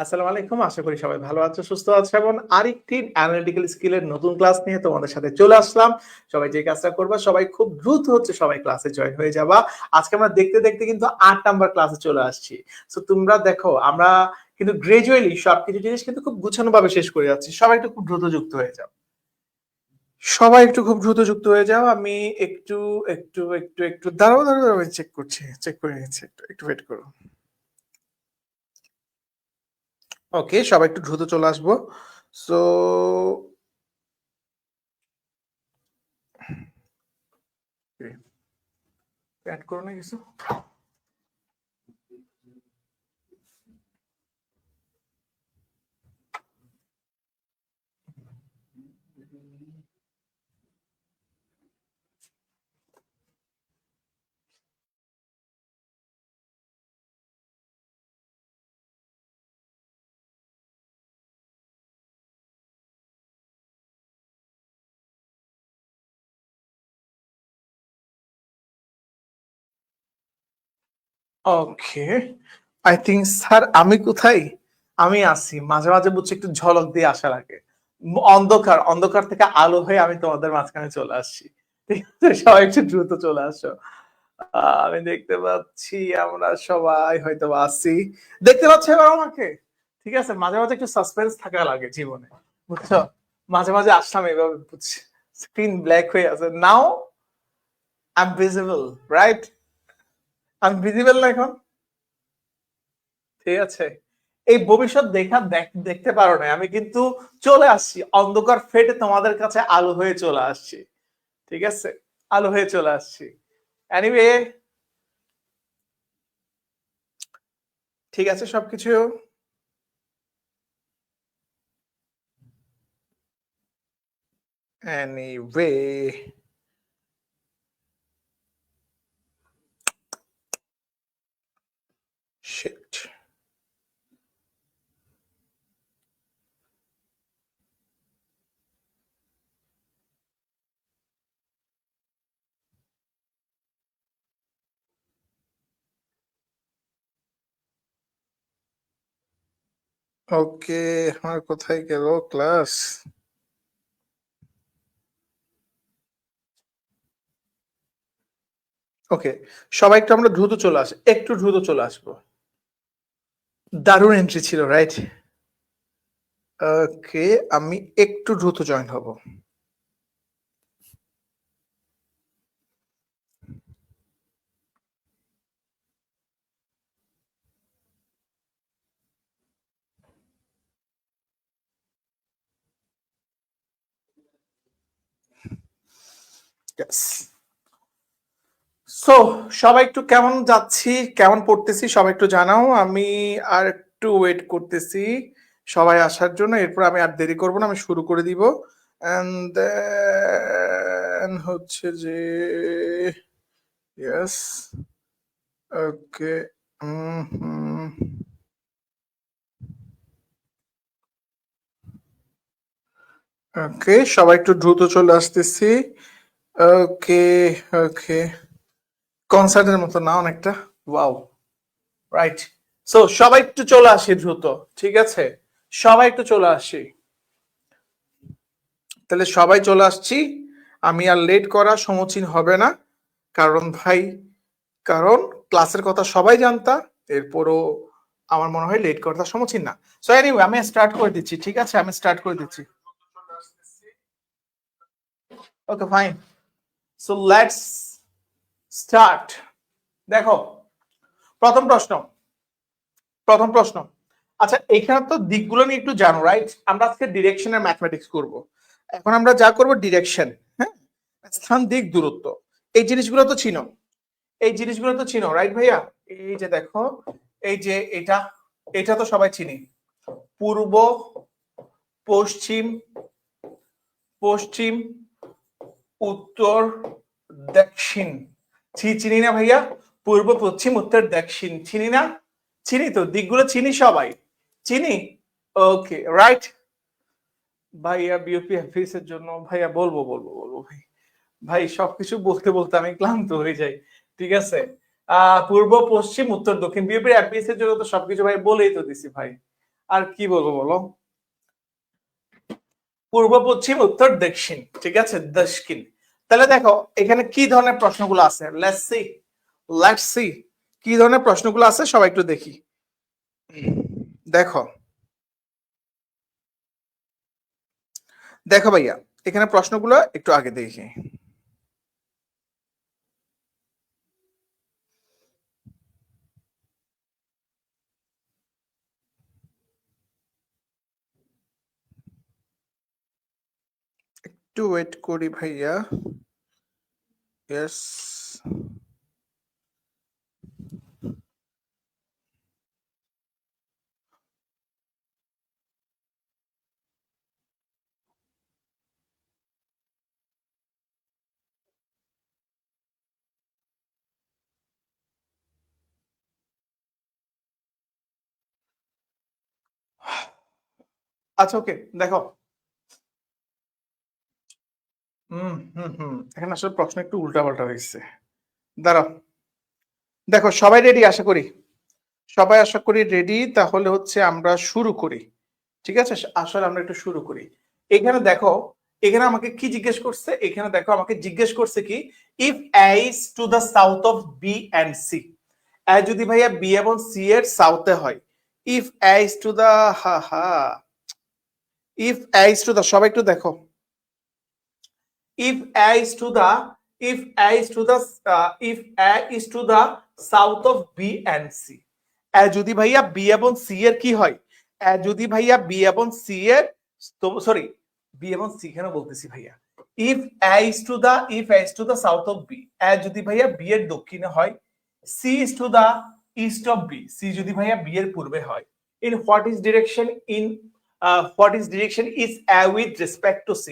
আসসালামু আলাইকুম। আশা করি সবাই ভালো আছো, সুস্থ আছো এবং আরেকটি অ্যানালিটিক্যাল স্কিলের নতুন ক্লাস নিয়ে তোমাদের সাথে চলে আসলাম। সবাই যে কাজটা করবা, সবাই খুব দ্রুত সবাই ক্লাসে জয়েন হয়ে যাবা। আজকে আমরা দেখতে দেখতে কিন্তু 8 নাম্বার ক্লাসে চলে আসছি। সো তোমরা দেখো, আমরা কিন্তু গ্রাজুয়ালি সবকিছু জিনিস কিন্তু খুব গুছানো ভাবে শেষ করে যাচ্ছি। সবাই একটু খুব দ্রুত যুক্ত হয়ে যাও। সবাই একটু খুব দ্রুত যুক্ত হয়ে যাও। আমি একটু একটু একটু একটু দাঁড়াও দাঁড়াও দাঁড়াও, চেক করছি, চেক করে নিচ্ছি, একটু একটু ওয়েট করো। ওকে, সবাই একটু দ্রুত চলে আসবো। সো অ্যাড করো না কিছু। ওকে, আই থিঙ্ক স্যার আমি কোথায়, আমি আসি মাঝে মাঝে বুঝছি একটু ঝলক দিয়ে আসার আগে। অন্ধকার অন্ধকার থেকে আলো হয়ে আমি তোমাদের মাঝখানে চলে আসছি। ঠিক আছে, সবাই একটু দ্রুত চলে আসো। আমি দেখতে পাচ্ছি আমরা সবাই হয়তো আসছি। দেখতে পাচ্ছ এবার আমাকে? ঠিক আছে, মাঝে মাঝে একটু সাসপেন্স থাকা লাগে জীবনে, বুঝছো? মাঝে মাঝে আসলাম এভাবে, বুঝছি স্ক্রিন ব্ল্যাক হয়ে আছে। Now I am visible, right? আমি ভিজিবল না এখন? ঠিক আছে, এই ভবিষ্যৎ দেখতে পারো না, আমি কিন্তু চলে আসছি অন্ধকার ফেটে তোমাদের কাছে আলো হয়ে চলে আসছি। ঠিক আছে, আলো হয়ে চলে আসছি। এনিওয়ে, ঠিক আছে সবকিছু। Anyway, sheet. ওকে, আমার কোথায় গেল ক্লাস? ওকে, সবাই একটু আমরা দ্রুত চলে আসি, একটু দ্রুত চলে আসবো। দারুণ এন্ট্রি ছিল, রাইট? ওকে, আমি একটু দ্রুত জয়েন হব। সো সবাই একটু কেমন যাচ্ছি, কেমন পড়তেছি সবাই একটু জানাও। আমি আর একটু ওয়েট করতেছি সবাই আসার জন্য, এরপর আমি আর দেরি করবো না, আমি শুরু করে দিব। এন্ড দেন হচ্ছে যে ইয়েস, ওকে, ওকে, সবাই একটু দ্রুত চলে আসতেছি। ওকে, ওকে, কনসার্টের মতো না অনেকটা, ওয়াও, রাইট। সো সবাই একটু চলে আসি দ্রুত, ঠিক আছে? সবাই একটু চলে আসি, তাহলে সবাই চলে আসছি। আমি আর লেট করা সমীচীন হবে না, কারণ ভাই, কারণ ক্লাসের কথা সবাই জানতা, এরপরও আমার মনে হয় লেট করাটা সমীচীন না। সো এনিওয়ে, আমি স্টার্ট করে দিচ্ছি, ঠিক আছে? আমি স্টার্ট করে দিচ্ছি। ওকে, ফাইন। So let's start. দেখো, প্রথম প্রশ্ন, প্রথম প্রশ্ন। আচ্ছা, এখানে তো দিকগুলো নিয়ে একটু জানো, রাইট? আমরা আজকে ডিরেকশনের ম্যাথমেটিক্স করব। এখন আমরা যা করব ডিরেকশন, হ্যাঁ, স্থান, দিক, দূরত্ব, এই জিনিসগুলো তো চিনো, এই জিনিসগুলো তো চিনো, রাইট ভাইয়া? এই যে দেখো, এই যে এটা, এটা তো সবাই চিনি। পূর্ব, পশ্চিম, পশ্চিম, উত্তর, দক্ষিণ, চিনি না ভাইয়া? পূর্ব, পশ্চিম, উত্তর, দক্ষিণ, চিনি না? চিনি তো, দিকগুলো চিনি সবাই, চিনি। ওকে, রাইট। ভাইয়া বিওপি অফিসের জন্য ভাইয়া বলবো বলবো বলবো ভাই, ভাই সবকিছু বলতে বলতে আমি ক্লান্ত হয়ে যাই। ঠিক আছে, পূর্ব, পশ্চিম, উত্তর, দক্ষিণ, বিওপি এফবিএস এর জন্য তো সবকিছু ভাই বলেই তো দিছি ভাই। আর কি বলবো বলো? পূর্ব, পশ্চিম, উত্তর, দক্ষিণ, ঠিক আছে, দক্ষিণ। তাহলে দেখো এখানে কি ধরনের প্রশ্নগুলো আছে, লেটস সি কি ধরনের প্রশ্নগুলো আছে সবাই একটু দেখি। দেখো দেখো ভাইয়া, এখানে প্রশ্নগুলো একটু আগে দেখি। একটু ওয়েট করি ভাইয়া। ইয়েস। আচ্ছা ওকে, দেখো এখানে আসলে প্রশ্ন একটু উল্টাপাল্টা হয়েছে। দাঁড়াও, দেখো সবাই রেডি আশা করি, সবাই আশা করি রেডি, তাহলে হচ্ছে আমরা শুরু করি। ঠিক আছে, আসলে আমরা একটু শুরু করি। এখানে দেখো, এখানে আমাকে কি জিজ্ঞেস করছে, এখানে দেখো আমাকে জিজ্ঞেস করছে কি, if A is to the south of B and C, A যদি ভাইয়া বি এবং সি এর সাউথে হয়, if A is to the, হা হা, if A is to the, সবাই একটু দেখো, if a is to the, if a is to the, if a is to the south of b and c, a যদি ভাইয়া b এবং c এর কি হয়, a যদি ভাইয়া b এবং c এর, তো সরি, b এবং c কেন বলতেছি ভাইয়া, if a is to the, if a is to the south of b, a যদি ভাইয়া b এর দক্ষিণে হয়, c is to the east of b, c যদি ভাইয়া b এর পূর্বে হয়, in what is direction, in what is direction is a with respect to c,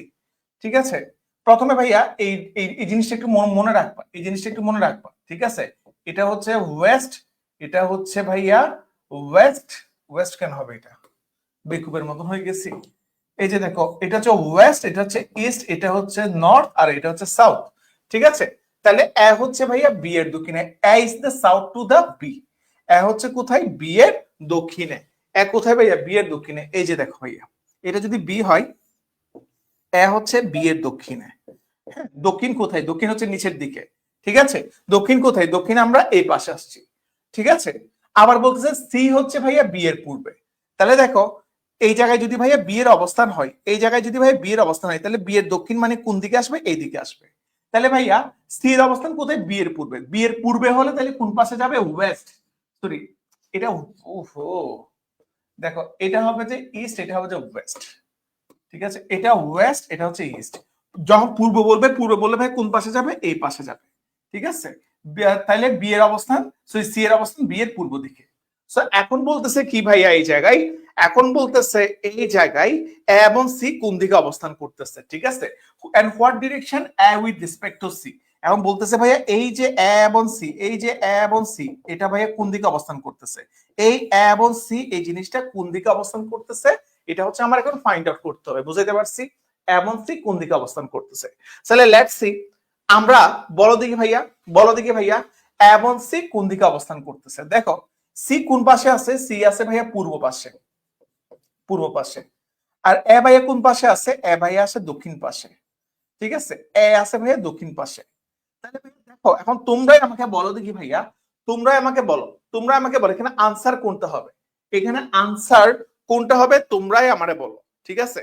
ঠিক আছে। প্রথমে ভাইয়া এই এই জিনিসটা একটু মনে রাখবা, এই জিনিসটা একটু মনে রাখবা, ঠিক আছে। এটা হচ্ছে ওয়েস্ট, এটা হচ্ছে ভাইয়া ওয়েস্ট, ওয়েস্ট কেন হবে এটা, বেকুবের মতন হয়ে গেছি। এই যে দেখো, এটা হচ্ছে ওয়েস্ট, এটা হচ্ছে ইস্ট, এটা হচ্ছে নর্থ, আর এটা হচ্ছে সাউথ, ঠিক আছে। তাহলে এ হচ্ছে ভাইয়া বি এর দক্ষিণে, A is the south to the B, A হচ্ছে কোথায়, বি এর দক্ষিণে। এ কোথায় ভাইয়া, বি এর দক্ষিণে। এই যে দেখো ভাইয়া, এটা যদি বি হয়, এ হচ্ছে বি এর দক্ষিণে। হ্যাঁ, দক্ষিণ কোথায়, দক্ষিণ হচ্ছে নিচের দিকে, ঠিক আছে। দক্ষিণ কোথায়, দক্ষিণ আমরা এই পাশে আসছি, ঠিক আছে। আবার বলতেছে সি হচ্ছে ভাইয়া বি এর পূর্বে। তাহলে দেখো, এই জায়গায় যদি ভাইয়া বি এর অবস্থান হয়, এই জায়গায় যদি ভাইয়া বি এর অবস্থান হয়, তাহলে বি এর দক্ষিণ মানে কোন দিকে আসবে, এই দিকে আসবে। তাহলে ভাইয়া সি এর অবস্থান কোথায়, বি এর পূর্বে, বি এর পূর্বে হলে তাহলে কোন পাশে যাবে, ওয়েস্ট, সরি, এটা ওহো, দেখো এটা হবে যে ইস্ট, এটা হবে যে ওয়েস্ট, ঠিক আছে। এটা ওয়েস্ট, এটা হচ্ছে ইস্ট। যখন পূর্ব বলবে, পূর্ব বললে ভাই কোন পাশে যাবে, এই পাশে যাবে, ঠিক আছে। তাহলে বি এর অবস্থান, সি এর অবস্থান বি এর পূর্ব দিকে। সো এখন বলতেছে কি ভাইয়া, এই জায়গায়, এখন বলতেছে এই জায়গায় এ এবং সি কোন দিকে অবস্থান করতেছে, ঠিক আছে। And what direction A with respect to C, এখন বলতেছে ভাইয়া এই যে এ এবং সি, এই যে এ এবং সি, এটা ভাইয়া কোন দিকে অবস্থান করতেছে, এই এ এবং সি এই জিনিসটা কোন দিকে অবস্থান করতেছে, এটা হচ্ছে আমার এখন ফাইন্ড আউট করতে হবে, বুঝাইতে পারছি, এমন সি কোন দিকে অবস্থান করতেছে। তাহলে লেটস সি, আমরা, বলো দেখি ভাইয়া, বলো দেখি ভাইয়া, এমন সি কোন দিকে অবস্থান করতেছে। দেখো সি কোন পাশে আছে, সি আছে ভাইয়া পূর্ব পাশে, পূর্ব পাশে। আর এ ভাইয়া কোন পাশে আছে, এ ভাইয়া আছে দক্ষিণ পাশে, ঠিক আছে। এ আছে ভাইয়া দক্ষিণ পাশে। তাহলে ভাইয়া দেখো, এখন তোমরাই আমাকে বলো দেখি ভাইয়া, তোমরাই আমাকে বলো, তোমরা আমাকে বলো এখানে আনসার কোনটা হবে, এখানে আনসার কোনটা হবে, তোমরাই আমারে বলো, ঠিক আছে।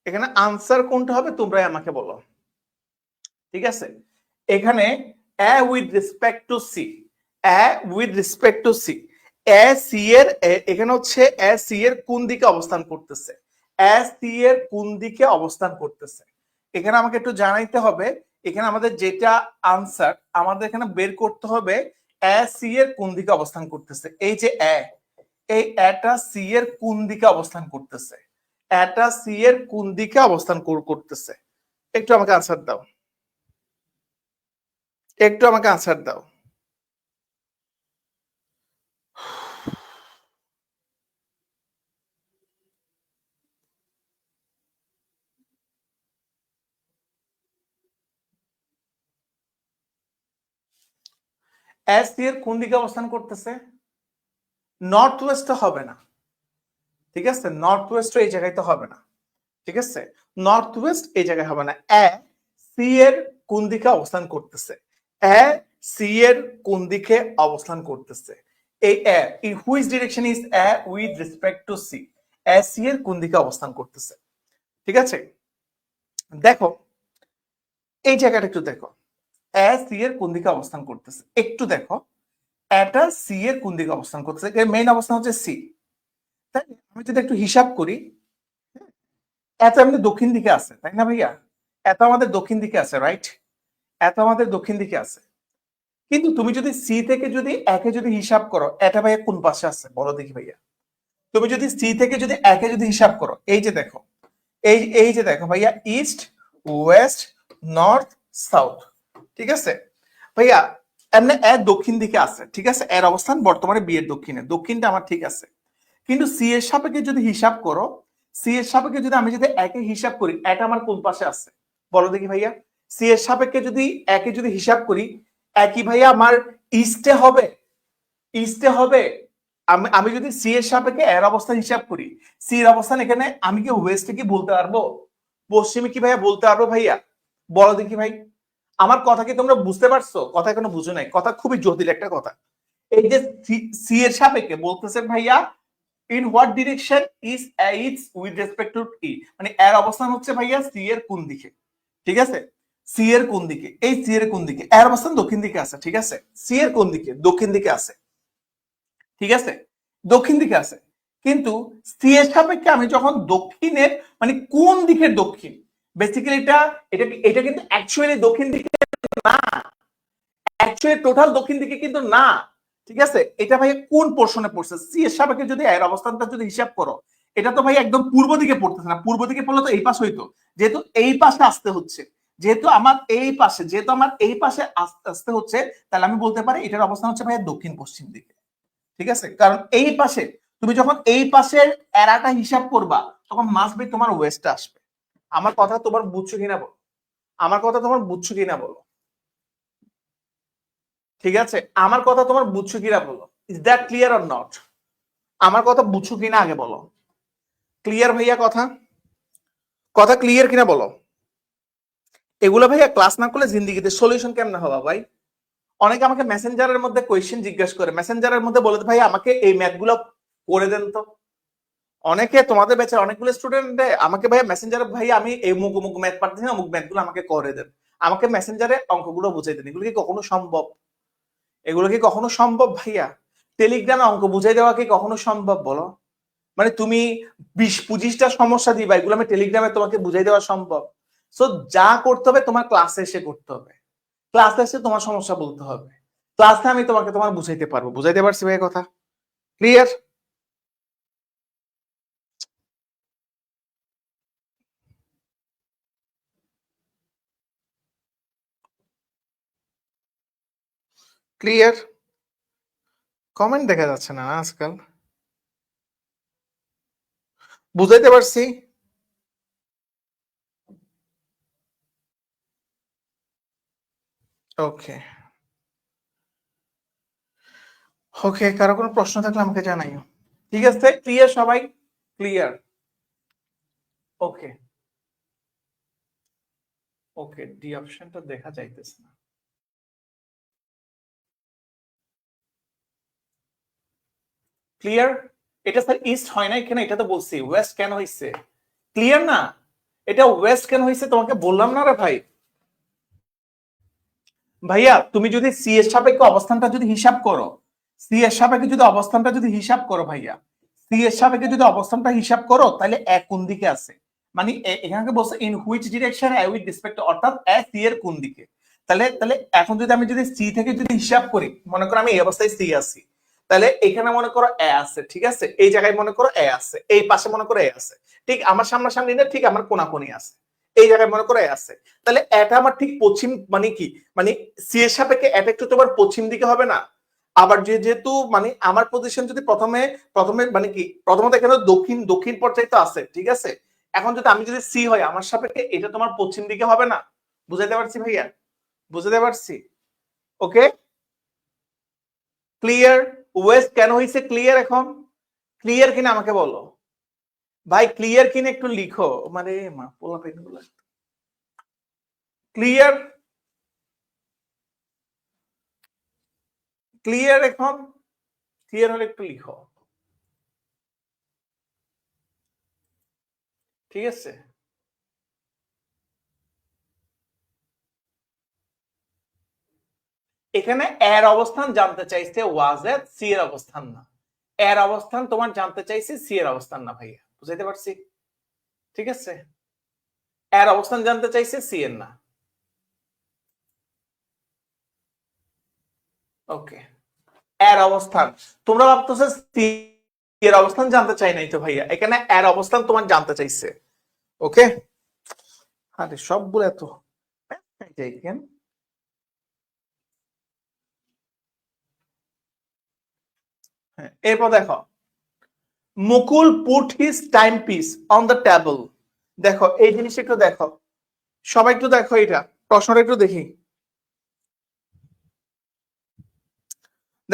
এখানে আনসার কোনটা হবে তোমরাই আমাকে বলো, ঠিক আছে। এখানে A with respect to C, A with respect to C, A C এর এখানে হচ্ছে এ সি এর কোন দিকে অবস্থান করতেছে, এ সি এর কোন দিকে অবস্থান করতেছে, এখানে আমাকে একটু জানাইতে হবে। এখানে আমাদের যেটা আনসার, আমাদের এখানে বের করতে হবে এ সি এর কোন দিকে অবস্থান করতেছে। এই যে এ, এই এটা সি এর কোন দিকে অবস্থান করতেছে, এটা সি এর কোন দিকে অবস্থান করতেছে, একটু আমাকে আনসার দাও, একটু আমাকে আনসার দাও। এ সি এর কোন দিকে অবস্থান করতেছে? নর্থ ওয়েস্ট হবে না, ঠিক আছে, নর্থ ওয়েস্ট এই জায়গায় তো হবে না, ঠিক আছে, নর্থ ওয়েস্ট এই জায়গায় হবে না। এ সি এর কোন দিকে অবস্থান করতেছে? এ সি এর কোন দিকে অবস্থান করতেছে? এই A in which direction is A with respect to C? A C এর কোন দিকে অবস্থান করতেছে? ঠিক আছে, দেখো এই জায়গাটা একটু দেখো, এ সি এর কোন দিকে অবস্থান করতেছে একটু দেখো। এটা সি এর কোন দিকে অবস্থান করতেছে? এর মেইন অবস্থান হচ্ছে সি, তাই আমি যদি একটু হিসাব করি, এত আমাদের দক্ষিণ দিকে আছে তাই না ভাইয়া? এত আমাদের দক্ষিণ দিকে আছে, রাইট? এত আমাদের দক্ষিণ দিকে আছে, কিন্তু তুমি যদি সি থেকে যদি একে যদি হিসাব করো, এটা ভাইয়া কোন পাশে আছে বলো দেখি ভাইয়া? তুমি যদি সি থেকে যদি একে যদি হিসাব করো, এই যে দেখো, এই যে দেখো ভাইয়া, ইস্ট ওয়েস্ট নর্থ সাউথ, ঠিক আছে ভাইয়া, এমনি এর দক্ষিণ দিকে আছে, ঠিক আছে, এর অবস্থান বর্তমানে বি এর দক্ষিণে, দক্ষিণটা আমার ঠিক আছে, কিন্তু সি এর সাপেক্ষে যদি হিসাব করো, সি এর সাপেক্ষে যদি আমি যদি একে হিসাব করি, এটা আমার কোন পাশে আছে বলো দেখি ভাইয়া? সি এর সাপেক্ষে যদি একে যদি হিসাব করি, একই ভাইয়া আমার ইস্টে হবে, ইস্টে হবে। আমি আমি যদি সি এর সাপেক্ষে এর অবস্থান হিসাব করি, সি এর অবস্থান এখানে, আমি কি ওয়েস্টে কি বলতে পারবো? পশ্চিমে কি ভাইয়া বলতে পারবো ভাইয়া? বলো দেখি ভাই, আমার কথা কি তোমরা বুঝতে পারছো? কথা এখনো বুঝো নাই, কথা খুবই জটিল একটা কথা। এই যে সি এর সাপেক্ষে বলতেছেন ভাইয়া, in what direction is its with respect to E, মানে এর অবস্থান হচ্ছে ভাইয়া সি এর কোন দিকে, ঠিক আছে, সি এর কোন দিকে, এই সি এর কোন দিকে, এর অবস্থান দক্ষিণ দিকে আছে, ঠিক আছে, সি এর কোন দিকে? দক্ষিণ দিকে আছে, ঠিক আছে, দক্ষিণ দিকে আছে, কিন্তু সি এর সাপেক্ষে আমি যখন দক্ষিণের, মানে কোন দিকের দক্ষিণ, বেসিক্যালি এটা কিন্তু অ্যাকচুয়ালি দক্ষিণ দিকে না, অ্যাকচুয়ালি টোটাল দক্ষিণ দিকে কিন্তু না, ঠিক আছে, এটা ভাই কোন পোর্শনে পড়ছে? সি এর সাপেক্ষে যদি এর অবস্থানটা যদি হিসাব করো, এটা তো ভাই একদম পূর্ব দিকে পড়তেছে না, পূর্ব দিকে পড়লে তো এই পাশ হইতো, যেহেতু এই পাশে আসতে হচ্ছে, যেহেতু আমার এই পাশে, যেহেতু আমার এই পাশে আসতে হচ্ছে, তাহলে আমি বলতে পারি এটার অবস্থান হচ্ছে ভাই দক্ষিণ পশ্চিম দিকে, ঠিক আছে, কারণ এই পাশে, তুমি যখন এই পাশের এরাটা হিসাব করবা, তখন মাস্ট বি তোমার ওয়েস্টে আসবে। আমার কথা তোমার বুঝছো কিনা বলো? আমার কথা তোমার বুঝছো কিনা বলো? ঠিক আছে, আমার কথা তোমার বুঝছো কিনা বলো? Is that clear or not? আমার কথা বুঝছো কিনা আগে বলো। ক্লিয়ার ভাইয়া? কথা কথা ক্লিয়ার কিনা বলো। এগুলো ভাইয়া ক্লাস না করলে জিন্দিগিতে সলিউশন কেমনে হবা ভাই? অনেকে আমাকে মেসেঞ্জারের মধ্যে কোয়েশ্চেন জিজ্ঞাসা করে, মেসেঞ্জারের মধ্যে বলে ভাই আমাকে এই ম্যাথ গুলো করে দেন তো। অনেকে তোমাদের ব্যাচের অনেকগুলো স্টুডেন্ট আমাকে ভাইয়া মেসেঞ্জারে, ভাই আমি এই মুখ মুখ ম্যাথ পারতেছি না, অমুক ম্যাথ গুলো আমাকে করে দেন, আমাকে মেসেঞ্জারে অঙ্কগুলো বুঝাই দেন। এগুলো কি কখনো সম্ভব? এগুলো কি কখনো সম্ভব ভাইয়া? টেলিগ্রামে অঙ্ক বুঝাই দেওয়া কি কখনো সম্ভব বলো? মানে তুমি 20-25টা সমস্যা দিবা, এগুলো আমি টেলিগ্রামে তোমাকে বুঝাই দেওয়া সম্ভব? সো যা করতে হবে তোমার ক্লাসে এসে করতে হবে, ক্লাসে এসে তোমার সমস্যা বলতে হবে, ক্লাসে আমি তোমাকে তোমার বুঝাইতে পারবো। বুঝাইতে পারছি ভাই কথা? ক্লিয়ার? ক্লিয়ার? কমেন্ট দেখা যাচ্ছে না আজকাল। বুঝাইতে পারছি? ওকে ওকে, কারো কোনো প্রশ্ন থাকলে আমাকে জানাইও। ঠিক আছে, ক্লিয়ার সবাই? ক্লিয়ার? ওকে ওকে, ডি অপশনটা দেখা যাইতেছে না। ক্লিয়ার? এটা স্যার ইস্ট হয় না এখানে, এটা তো বলছি ওয়েস্ট কেন হইছে। ক্লিয়ার না? এটা ওয়েস্ট কেন হইছে তোমাকে বললাম না রে ভাই। ভাইয়া তুমি যদি সি এর সাপেক্ষে অবস্থানটা যদি হিসাব করো, সি এর সাপেক্ষে যদি অবস্থানটা যদি হিসাব করো ভাইয়া, সি এর সাপেক্ষে যদি অবস্থানটা হিসাব করো, তাহলে এক কোন দিকে আছে, মানে এখানে বলছে in which direction A with respect, অর্থাৎ এ সি এর কোন দিকে। তাহলে তাহলে এখন যদি আমি যদি সি থেকে যদি হিসাব করি, মনে করো আমি এই অবস্থায় সি আছি, তাহলে এখানে মনে করো এ আছে, ঠিক আছে, এই জায়গায় মনে করো এ আছে, এই পাশে মনে করো এ আছে, ঠিক আমার সামনাসামনি না, ঠিক আমার কোনাকুনি আছে, এই জায়গায় মনে করো এ আছে, তাহলে এটা আমার ঠিক পশ্চিম, মানে কি, মানে সি এর সাপেক্ষে এটা একটু তোমার পশ্চিম দিকে হবে না? আবার যেহেতু মানে আমার পজিশন যদি প্রথমে প্রথমে মানে কি, প্রথমত এখানে দক্ষিণ দক্ষিণ পর্যায়ে তো আছে, ঠিক আছে, এখন যদি আমি যদি সি হয় আমার সাপেক্ষে, এটা তোমার পশ্চিম দিকে হবে না? বুঝাইতে পারছি ভাইয়া? বুঝাতে পারছি? Okay clear? ওয়েস্ট কেন হয়েছে ক্লিয়ার? এখন ক্লিয়ার কিনা আমাকে বলো ভাই, ক্লিয়ার কিনা একটু লিখো। মানে মা পোলা পেনগুলো ক্লিয়ার, ক্লিয়ার এখন? ক্লিয়ার হলে একটু লিখো, ঠিক আছে? এখানে এর অবস্থান জানতে চাইছে ওয়াজেদ, সি এর অবস্থান না। এর অবস্থান তোমার জানতে চাইছে, সি এর অবস্থান না ভাইয়া, বুঝাইতে পারছি? ঠিক আছে, এর অবস্থান জানতে চাইছে, সি এর না। ওকে, এর অবস্থান তোমরা ভাবতেছো সি এর অবস্থান জানতে চাই নাই তো ভাইয়া, এখানে এর অবস্থান তোমার জানতে চাইছে। ওকে, আরে সবগুলো এত কেন? হ্যাঁ, এরপর দেখো, Mukul put his timepiece on the table. দেখো এই জিনিসটা একটু দেখো, সবাই একটু দেখো, এটা প্রশ্নটা একটু দেখি।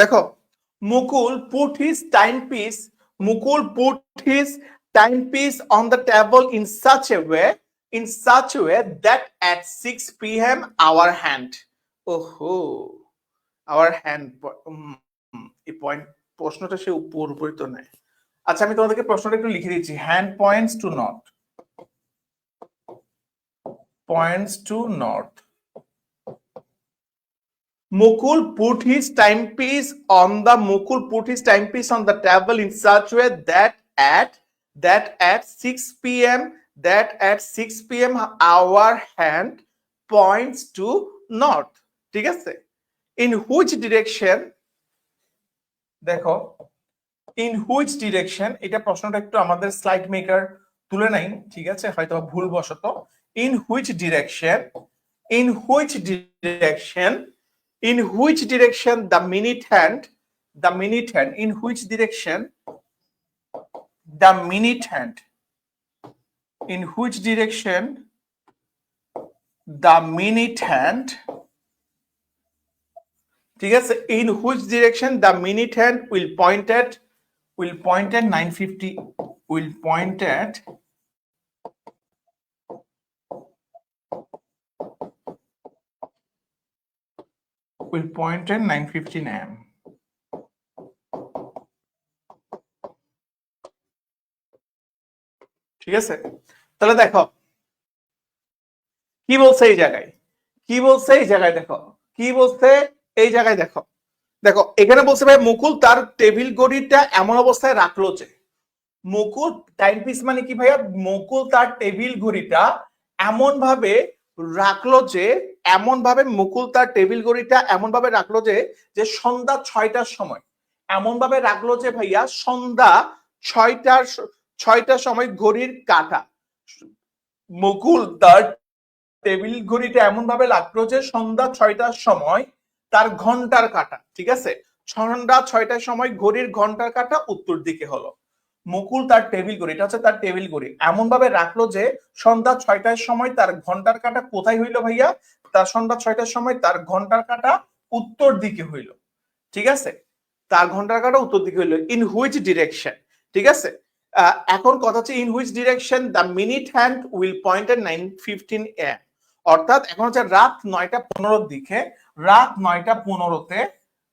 দেখো, Mukul put his timepiece, Mukul put his timepiece on the table in such a way that at 6 p.m. our hand, ওহো, our hand, এই পয়েন্ট, প্রশ্নটা সে পুরোপুরি তো নেই। আচ্ছা আমি তোমাদেরকে প্রশ্নটা একটু লিখে দিচ্ছি। Hand points two north, points to north. Mukul put his timepiece on the table in such a way that at 6 p.m. our hand points to north. ঠিক আছে? In which direction? দেখো, in which direction, এটা প্রশ্নটা একটু আমাদের slide maker তুলে নাই, ঠিক আছে, হয়তো ভুল বশত। In which direction the minute hand, in which direction the minute hand, in which direction the minute hand, ঠিক আছে, in which direction the minute hand will point at 9:50, will point at 9:15 am. ঠিক আছে, তাহলে দেখো কি বলছে এই জায়গায়, কি বলছে এই জায়গায়, দেখো কি বলছে এই জায়গায়, দেখো দেখো এখানে বলছে ভাই মুকুল তার টেবিল ঘড়িটা এমন অবস্থায় রাখলো যে, মুকুল টাইম পিস মানে কি ভাইয়া, মুকুল তার টেবিল ঘড়িটা এমন ভাবে রাখলো যে, এমন ভাবে মুকুল তার টেবিল ঘড়িটা এমন ভাবে রাখলো যে, যে সন্ধ্যা 6টার সময়, এমন ভাবে রাখলো যে ভাইয়া সন্ধ্যা 6টার সময় ঘড়ির কাঁটা, মুকুল তার টেবিল ঘড়িটা এমন ভাবে রাখলো যে সন্ধ্যা 6টার সময় তার ঘন্টার কাঁটা, ঠিক আছে, সন্ধ্যা 6টার সময় ঘড়ির ঘন্টার কাঁটা উত্তর দিকে হলো। মুকুল তার টেবিল ঘড়ি, এটা হচ্ছে তার টেবিল ঘড়ি, এমন ভাবে রাখলো যে সন্ধ্যা 6টার সময় তার ঘন্টার কাঁটা কোথায় হইলো ভাইয়া, তার সন্ধ্যা 6টার সময় তার ঘন্টার কাঁটা উত্তর দিকে হইলো, ঠিক আছে, তার ঘন্টার কাঁটা উত্তর দিকে হইলো। ইন হুইচ ডিরেকশন, ঠিক আছে, এখন কথা হচ্ছে in which direction the minute hand will point at 9:15 am, অর্থাৎ এখন হচ্ছে রাত 9:15 দিকে, রাত 9:15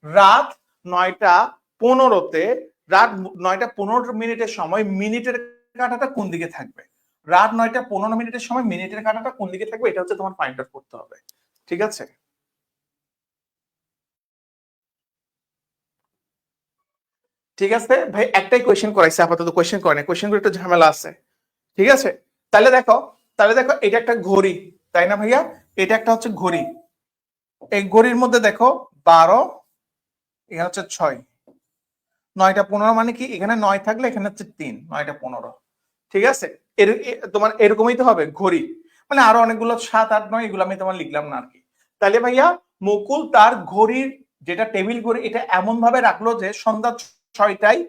রাত 9:15 রাত 9:15 সময় মিনিটের কাঁটাটা কোন দিকে থাকবে, রাত 9:15 সময় মিনিটের কাঁটাটা কোন দিকে থাকবে, এটা হচ্ছে তোমার ফাইন্ড আউট করতে হবে, ঠিক আছে? ঠিক আছে ভাই, একটাই কোয়েশ্চেন করাইছে, আপাতত কোয়েশ্চেন করে না, কোয়েশ্চেন করে একটু ঝামেলা আছে, ঠিক আছে? তাহলে দেখো, এটা একটা ঘড়ি, তাই না ভাইয়া, এটা একটা হচ্ছে ঘড়ি, এই ঘড়ির মধ্যে দেখো 12, এখানে হচ্ছে 6, 9:15 মানে কি, এখানে 9 থাকলে এখানে হচ্ছে 3, 9:15, ঠিক আছে, তোমার এরকমই তো হবে ঘড়ি, মানে আরো অনেকগুলো 7, 8, 9 এগুলো আমি তোমার লিখলাম না আর কি। তাহলে ভাইয়া মুকুল তার ঘড়ির যেটা টেবিল ঘড়ি এটা এমন ভাবে রাখলো যে সন্ধ্যা 6টায়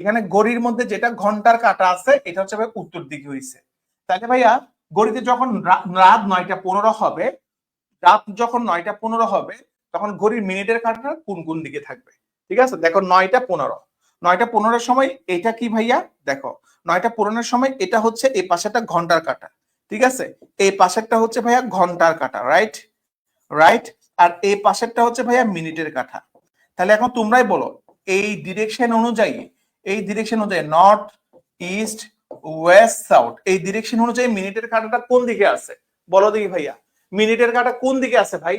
এখানে ঘড়ির মধ্যে যেটা ঘন্টার কাঁটা আছে এটা হচ্ছে ভাই উত্তর দিকে হয়েছে। তাহলে ভাইয়া ঘড়িতে যখন রাত 9:15 হবে, রাত যখন 9:15 হবে তখন ঘড়ির মিনিটের কাঁটাটা কোন কোন দিকে থাকবে। ঠিক আছে, দেখো 9টা 15, 9টা 15-র সময় এটা কি ভাইয়া, দেখো 9টা 15-এর সময় এটা হচ্ছে এই পাশেটা ঘন্টার কাঁটা, ঠিক আছে, এই পাশেরটা হচ্ছে ভাইয়া ঘন্টার কাঁটা, রাইট রাইট, আর এই পাশেরটা হচ্ছে ভাইয়া মিনিটের কাঁটা। তাহলে এখন তোমরাই বলো এই ডিরেকশন অনুযায়ী, এই ডিরেকশন অনুযায়ী নর্থ ইস্ট ওয়েস্ট সাউথ, এই ডিরেকশন অনুযায়ী মিনিটের কাঁটাটা কোন দিকে আছে, বলো দেখি ভাইয়া, মিনিটের কাঁটা কোন দিকে আছে ভাই?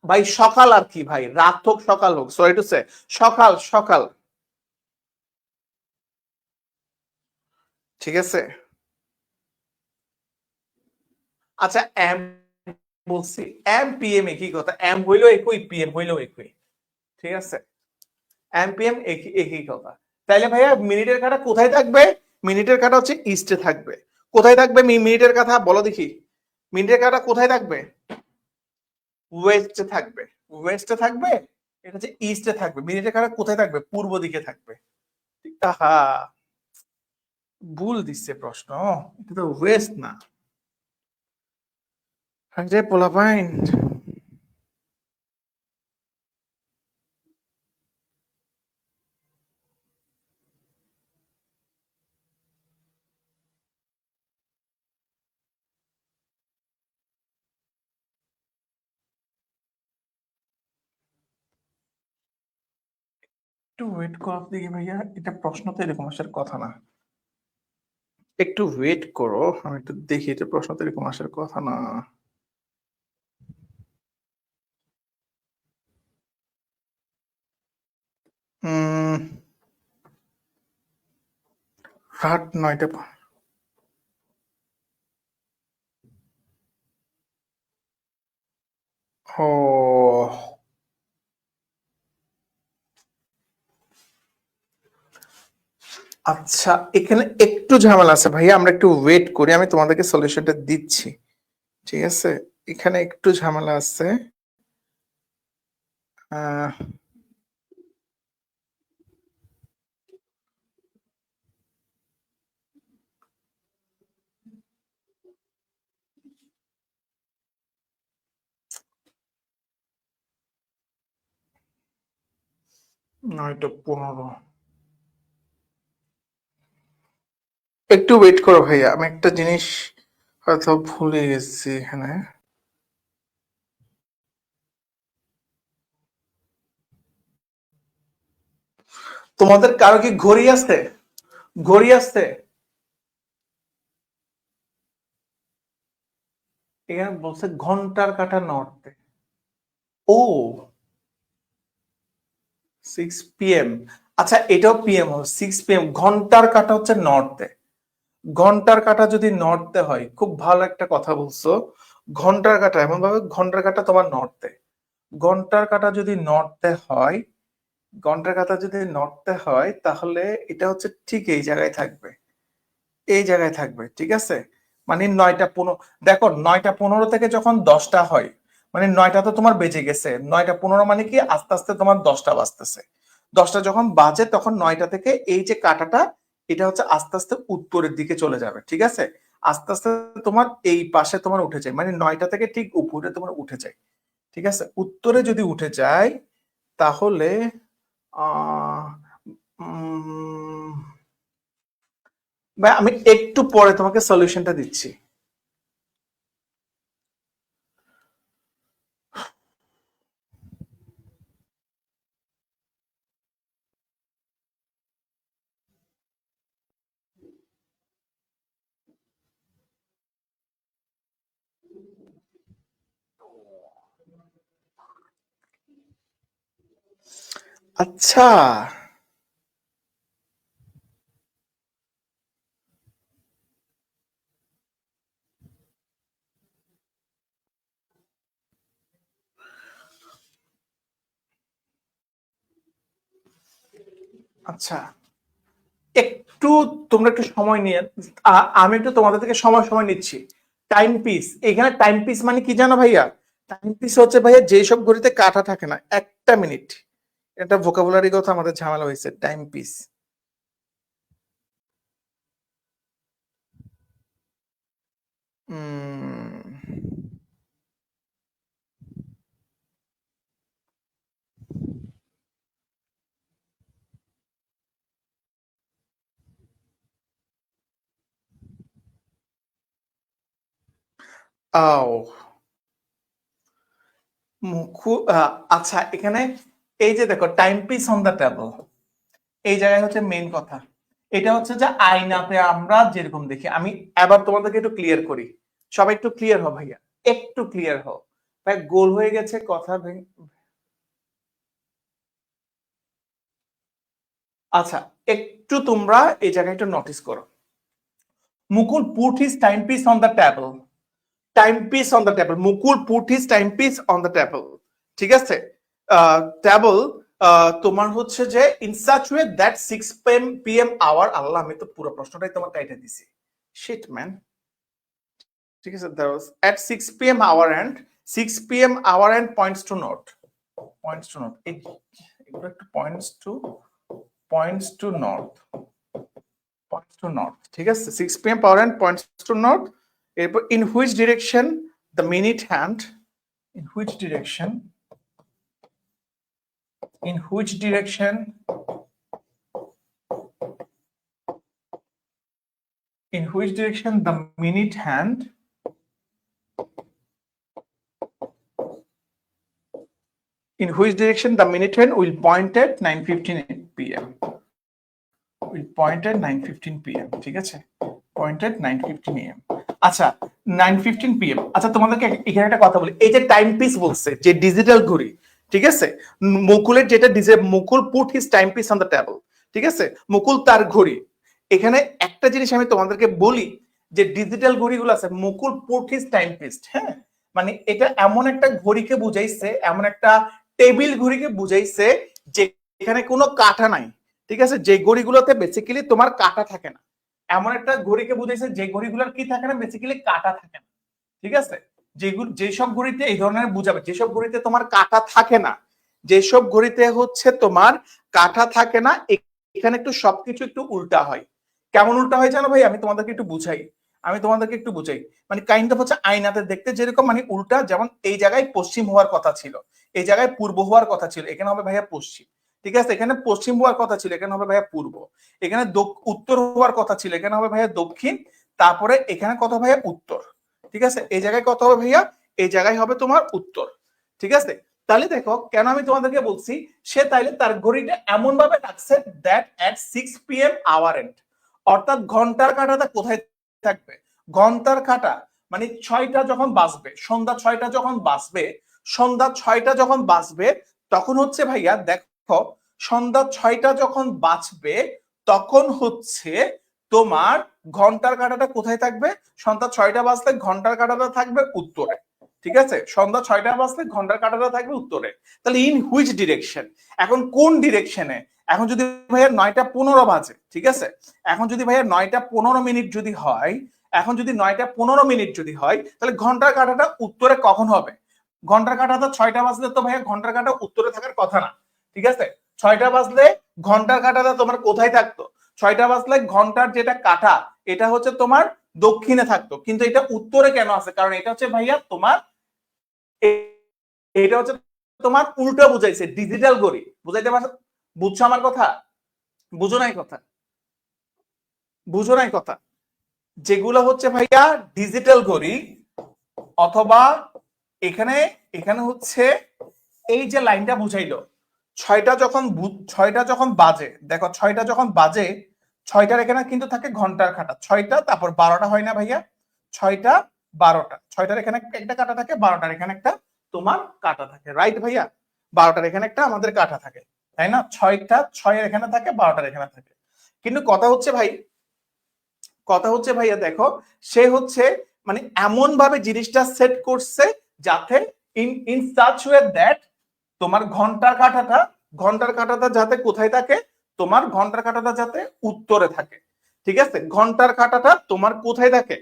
ভাই সকাল আর কি ভাই, রাত হোক সকাল হোক, সরি টু সে, সকাল সকাল, ঠিক আছে। আচ্ছা এম বলছি, এম পিএম একই কথা, এম হইলো একই পিএম হইলো একই, ঠিক আছে, এম পিএম একই একই কথা। তাইলে ভাইয়া মিনিটের কাঁটা কোথায় থাকবে? মিনিটের কাঁটা হচ্ছে ইস্টে থাকবে। কোথায় থাকবে মিনিটের কাঁটা বলো দেখি, মিনিটের কাঁটা কোথায় থাকবে? ওয়েস্টে থাকবে, ওয়েস্টে থাকবে, এটা হচ্ছে ইস্টে থাকবে। মিনিটের কাঁটা কোথায় থাকবে? পূর্ব দিকে থাকবে। আহা, ভুল দিচ্ছে প্রশ্ন, এটা তো ওয়েস্ট না। আরে পোলাপাইন, একটু ওয়েট করো দেখি ভাইয়া, এটা প্রশ্ন তো এরকম আসার কথা না, একটু ওয়েট করো, আমি একটু দেখি, এটা প্রশ্ন তো এরকম আসার কথা না। উম রাত 9টা। ও আচ্ছা, এখানে একটু ঝামেলা আছে ভাইয়া, আমরা একটু ওয়েট করি, আমি তোমাদেরকে সলিউশনটা দিচ্ছি, ঠিক আছে, এখানে একটু ঝামেলা আছে। আহ 9টা 15, একটু ওয়েট করো ভাইয়া, আমি একটা জিনিস হয়তো ভুলে গেছি এখানে। তোমাদের কারো কি ঘড়ি আছে? ঘড়ি আছে? এখানে বলছে ঘন্টার কাঁটা নর্থে। ও 6 PM, আচ্ছা এটাও পিএম হবে, 6 PM, ঘন্টার কাঁটা হচ্ছে নর্থে। ঘন্টার কাঁটা যদি নর্থে হয়, খুব ভালো একটা কথা বলছো, ঘন্টার কাঁটা এমন ভাবে, ঘন্টার কাঁটা তোমার নর্থে, ঘন্টার কাঁটা যদি নর্থে হয়, ঘন্টার কাঁটা যদি নর্থে হয়, তাহলে এটা হচ্ছে ঠিক এই জায়গায় থাকবে, এই জায়গায় থাকবে, ঠিক আছে, মানে 9টা 15, দেখো 9টা 15 থেকে যখন 10টা হয়, মানে 9টা তো তোমার বেজে গেছে, 9টা 15 মানে কি আস্তে আস্তে তোমার 10টা বাজতেছে, 10টা যখন বাজে তখন 9টা থেকে এই যে কাঁটাটা, এটা হচ্ছে আস্তে আস্তে উত্তরের দিকে চলে যাবে, ঠিক আছে, আস্তে আস্তে তোমার এই পাশে তোমার উঠে যায়, মানে 9টা থেকে ঠিক উপরে তোমার উঠে যায়, ঠিক আছে, উত্তরে যদি উঠে যায় তাহলে আহ উম, ভাই আমি একটু পরে তোমাকে সলিউশনটা দিচ্ছি। আচ্ছা আচ্ছা, একটু তোমরা একটু সময় নিয়ে, আমি একটু তোমাদের থেকে সময় সময় নিচ্ছি। টাইম পিস, এখানে টাইম পিস মানে কি জানো ভাইয়া? টাইম পিস হচ্ছে ভাইয়া যেসব ঘড়িতে কাঁটা থাকে না, 1টা মিনিট, এটা ভোকাবুলারি কথা আমাদের ঝামেলা হয়েছে, টাইম পিস। উম ও আচ্ছা, এখানে এই যে দেখো time piece on the table, এই জায়গায় হচ্ছে মেইন কথা। এটা হচ্ছে যে আয়নাতে আমরা যেরকম দেখি, আমি এবার তোমাদেরকে একটু ক্লিয়ার করি, সবাই একটু ক্লিয়ার হও ভাইয়া, একটু ক্লিয়ার হও ভাই, গোল হয়ে গেছে কথা আচ্ছা, একটু তোমরা এই জায়গায় একটু নোটিস করো। Mukul put his timepiece on the table, timepiece on the table, Mukul put his timepiece on the table, ঠিক আছে? টেবল তোমার হচ্ছে যে in such way that 6 PM hour, আল্লাহ আমি তো পুরো প্রশ্নটাই তোমার কাইটা দিছি, শিট ম্যান, ঠিক আছে? at 6 PM hour and 6 PM hour and points to note, points to note, এগুলো একটু points to north, points to north, ঠিক আছে? 6 PM power and points to north, এরপর in which direction the minute hand, in which direction, in which direction, in which direction the minute hand, in which direction the minute hand will point at 9:15 PM, will point at 9:15 PM, ঠিক আছে? point at 9:15 AM, আচ্ছা 9:15 PM। আচ্ছা তোমাদেরকে এখানে একটা কথা বলি, এই যে টাইম পিস বলছে যে ডিজিটাল ঘড়ি, ঠিক আছে? মুকুলের যেটা Mukul put his timepiece on the table, ঠিক আছে? মুকুল তার ঘড়ি, এখানে একটা জিনিস আমি তোমাদেরকে বলি, যে ডিজিটাল ঘড়িগুলো আছে, মুকুল পুট হিজ টাইম পিস, হ্যাঁ, মানে এটা এমন একটা ঘড়িকে বুঝাইছে, এমন একটা টেবিল ঘড়িকে বুঝাইছে যে এখানে কোনো কাঁটা নাই, ঠিক আছে? যে ঘড়িগুলোতে বেসিক্যালি তোমার কাঁটা থাকে না, এমন একটা ঘড়িকে বুঝাইছে যে ঘড়িগুলোর কি থাকে না, বেসিক্যালি কাঁটা থাকে না, ঠিক আছে? যেসব ঘড়িতে এই ধরনের বুঝাবে, যেসব ঘড়িতে তোমার কাঁটা থাকে না, যেসব ঘড়িতে হচ্ছে তোমার কাঁটা থাকে না, এখানে একটু সবকিছু একটু উল্টা হয়। কেমন উল্টা হয় জানো ভাই, আমি তোমাদেরকে একটু বুঝাই, আমি তোমাদেরকে একটু বুঝাই, মানে কাইন্ড অফ হচ্ছে আয়নাতে দেখতে যেরকম, মানে উল্টা, যেমন এই জায়গায় পশ্চিম হওয়ার কথা ছিল, এই জায়গায় পূর্ব হওয়ার কথা ছিল, এখানে হবে ভাইয়া পশ্চিম, ঠিক আছে? এখানে পশ্চিম হওয়ার কথা ছিল, এখানে হবে ভাইয়া পূর্ব, এখানে উত্তর হওয়ার কথা ছিল, এখানে হবে ভাইয়া দক্ষিণ, তারপরে এখানে কত ভাইয়া উত্তর, ঠিক আছে? এই জায়গায় কত হবে ভাইয়া, এই জায়গায় হবে তোমার উত্তর, ঠিক আছে? তাহলে দেখো কেন আমি তোমাদেরকে বলছি, সে তাইলে তার ঘড়িটা এমন ভাবে রাখছে that at 6 PM hour hand, অর্থাৎ ঘন্টার কাঁটাটা কোথায় থাকবে, ঘন্টার কাঁটা মানে 6টা যখন বাজবে, সন্ধ্যা 6টা যখন বাজবে, সন্ধ্যা 6টা যখন বাজবে, তখন হচ্ছে ভাইয়া দেখো, সন্ধ্যা 6টা যখন বাজবে, তখন হচ্ছে তোমার ঘন্টার কাঁটাটা কোথায় থাকবে, সন্ধ্যা 6টা বাজলে ঘন্টার কাঁটাটা থাকবে উত্তরে, ঠিক আছে? সন্ধ্যা 6টা বাজলে ঘন্টার কাঁটাটা থাকবে উত্তরে। তাহলে ইন হুইচ ডিরেকশন, এখন কোন ডিরেকশনে, এখন যদি ভাইয়া 9টা 15 বাজে, ঠিক আছে? এখন যদি ভাইয়া 9টা 15 মিনিট যদি হয়, এখন যদি 9টা 15 মিনিট যদি হয়, তাহলে ঘন্টার কাঁটাটা উত্তরে কখন হবে? ঘন্টার কাঁটাটা 6টা বাজলে তো ভাইয়া ঘন্টার কাঁটা উত্তরে থাকার কথা না, ঠিক আছে? 6টা বাজলে ঘন্টার কাঁটাটা তোমার কোথায় থাকতো, 6টা বাজলে ঘন্টার যেটা কাঁটা, এটা হচ্ছে তোমার দক্ষিণে থাকতো, কিন্তু এটা উত্তরে কেন আছে, কারণ এটা হচ্ছে ভাইয়া তোমার, এটা হচ্ছে তোমার উল্টো বুঝাইছে, ডিজিটাল ঘড়ি বুঝাইতে পারছো? বুঝছো আমার কথা? বুঝো নাই কথা, বুঝো নাই কথা, যেগুলো হচ্ছে ভাইয়া ডিজিটাল ঘড়ি, অথবা এখানে, এখানে হচ্ছে এই যে লাইনটা বুঝাইলো, 6টা যখন বাজে, দেখো 6টা যখন বাজে, 6টার এখানে কিন্তু থাকে ঘন্টার কাঁটা, 6টা তারপর 12টা হয় না ভাইয়া, 6টা 12টা, 6টার এখানে একটা কাঁটা থাকে, 12টার এখানে একটা তোমার কাঁটা থাকে, রাইট ভাইয়া? 12টার এখানে একটা আমাদের কাঁটা থাকে, তাই না? 6এর এখানে থাকে, 12টার এখানে থাকে, কিন্তু কথা হচ্ছে ভাই, কথা হচ্ছে ভাইয়া দেখো, সে হচ্ছে মানে এমন ভাবে জিনিসটা সেট করছে যাতে in in such way that তোমার ঘন্টার কাঁটাটা যাতে কোথায় থাকে, তোমার ঘন্টার কাঁটাটা যাতে উত্তরে থাকে, ঠিক আছে? ঘন্টার কাঁটাটা তোমার কোথায় থাকে,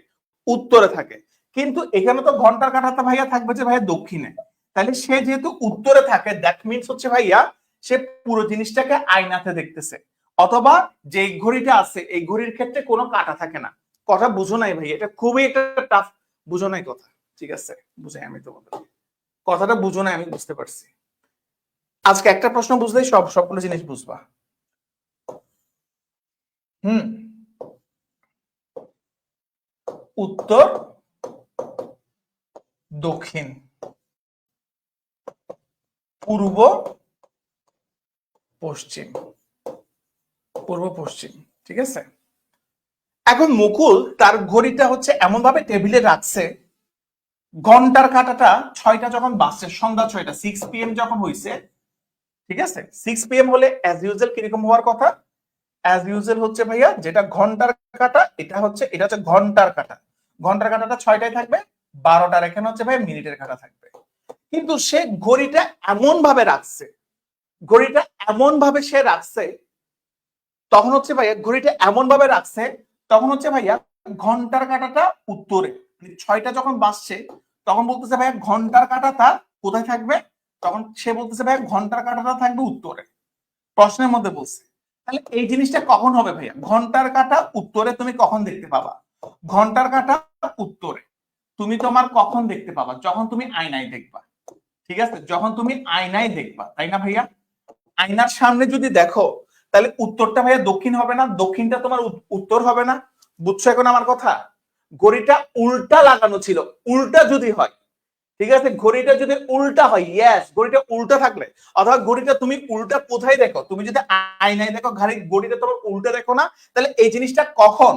উত্তরে থাকে, কিন্তু এখানে তো ঘন্টার কাঁটাটা ভাইয়া থাকবে যে ভাইয়া দক্ষিণে, তাহলে সে যেহেতু উত্তরে থাকে, দ্যাট মিনস হচ্ছে ভাইয়া সে পুরো জিনিসটাকে আয়নাতে দেখতেছে, অথবা যে ঘড়িটা আছে এই ঘড়ির ক্ষেত্রে কোনো কাঁটা থাকে না। কথা বুঝো নাই ভাই, এটা খুবই একটা টাফ, বুঝো নাই কথা, ঠিক আছে? বুঝাই আমি তোমাদের, কথাটা বুঝো নাই, আমি বুঝতে পারছি। আজকে একটা প্রশ্ন বুঝলেই সবগুলো জিনিস বুঝবা। হুম, উত্তর দক্ষিণ, পূর্ব, পশ্চিম, পূর্ব পশ্চিম। ঠিক আছে, এখন মুকুল তার ঘড়িটা হচ্ছে এমন ভাবে টেবিলে রাখছে, ঘন্টার কাঁটাটা 6টা যখন বাজছে, সন্ধ্যা 6টা, 6 PM যখন হয়েছে, ঠিক আছে, 6 PM হলে অ্যাজ ইউজুয়াল কিরকম হওয়ার কথা? অ্যাজ ইউজুয়াল হচ্ছে ভাইয়া যেটা ঘন্টার কাঁটা, এটা হচ্ছে ঘন্টার কাঁটা, ঘন্টার কাঁটাটা 6টায় থাকবে, 12টার এখানে হচ্ছে ভাই মিনিটের কাঁটা থাকবে। কিন্তু সে ঘড়িটা এমন ভাবে রাখছে, ঘড়িটা এমন ভাবে সে রাখছে, তখন হচ্ছে ভাইয়া ঘড়িটা এমন ভাবে রাখছে, তখন হচ্ছে ভাইয়া ঘন্টার কাঁটাটা উত্তরে, 6টা যখন বাজছে তখন বলতেছে ভাইয়া ঘন্টার কাঁটাটা কোথায় থাকবে, তখন সে বলতেছে ভাইয়া ঘন্টার কাঁটাটা থাকবে উত্তরে, প্রশ্নের মধ্যে বলছে। তাহলে এই জিনিসটা কখন হবে ভাইয়া? ঘন্টার কাঁটা উত্তরে তুমি কখন দেখতে পাবা? ঘন্টার কাঁটা উত্তরে তুমি তোমার কখন দেখতে পাবা? যখন তুমি আয়নায় দেখবা। ঠিক আছে, যখন তুমি আয়নায় দেখবা, তাই না ভাইয়া? আয়নার সামনে যদি দেখো, তাহলে উত্তরটা ভাইয়া দক্ষিণ হবে না? দক্ষিণটা তোমার উত্তর হবে না? বুঝছো এখন আমার কথা? ঘড়িটা উল্টা লাগানো ছিল, উল্টা যদি হয়, ঠিক আছে, ঘড়িটা যদি উল্টা হয়, ইয়েস, ঘড়িটা উল্টা থাকলে, অথবা ঘড়িটা তুমি উল্টা কোথায় দেখো? তুমি যদি আয়নায় দেখো, ঘড়িটা তোমার উল্টা দেখো না, তাহলে এই জিনিসটা কখন,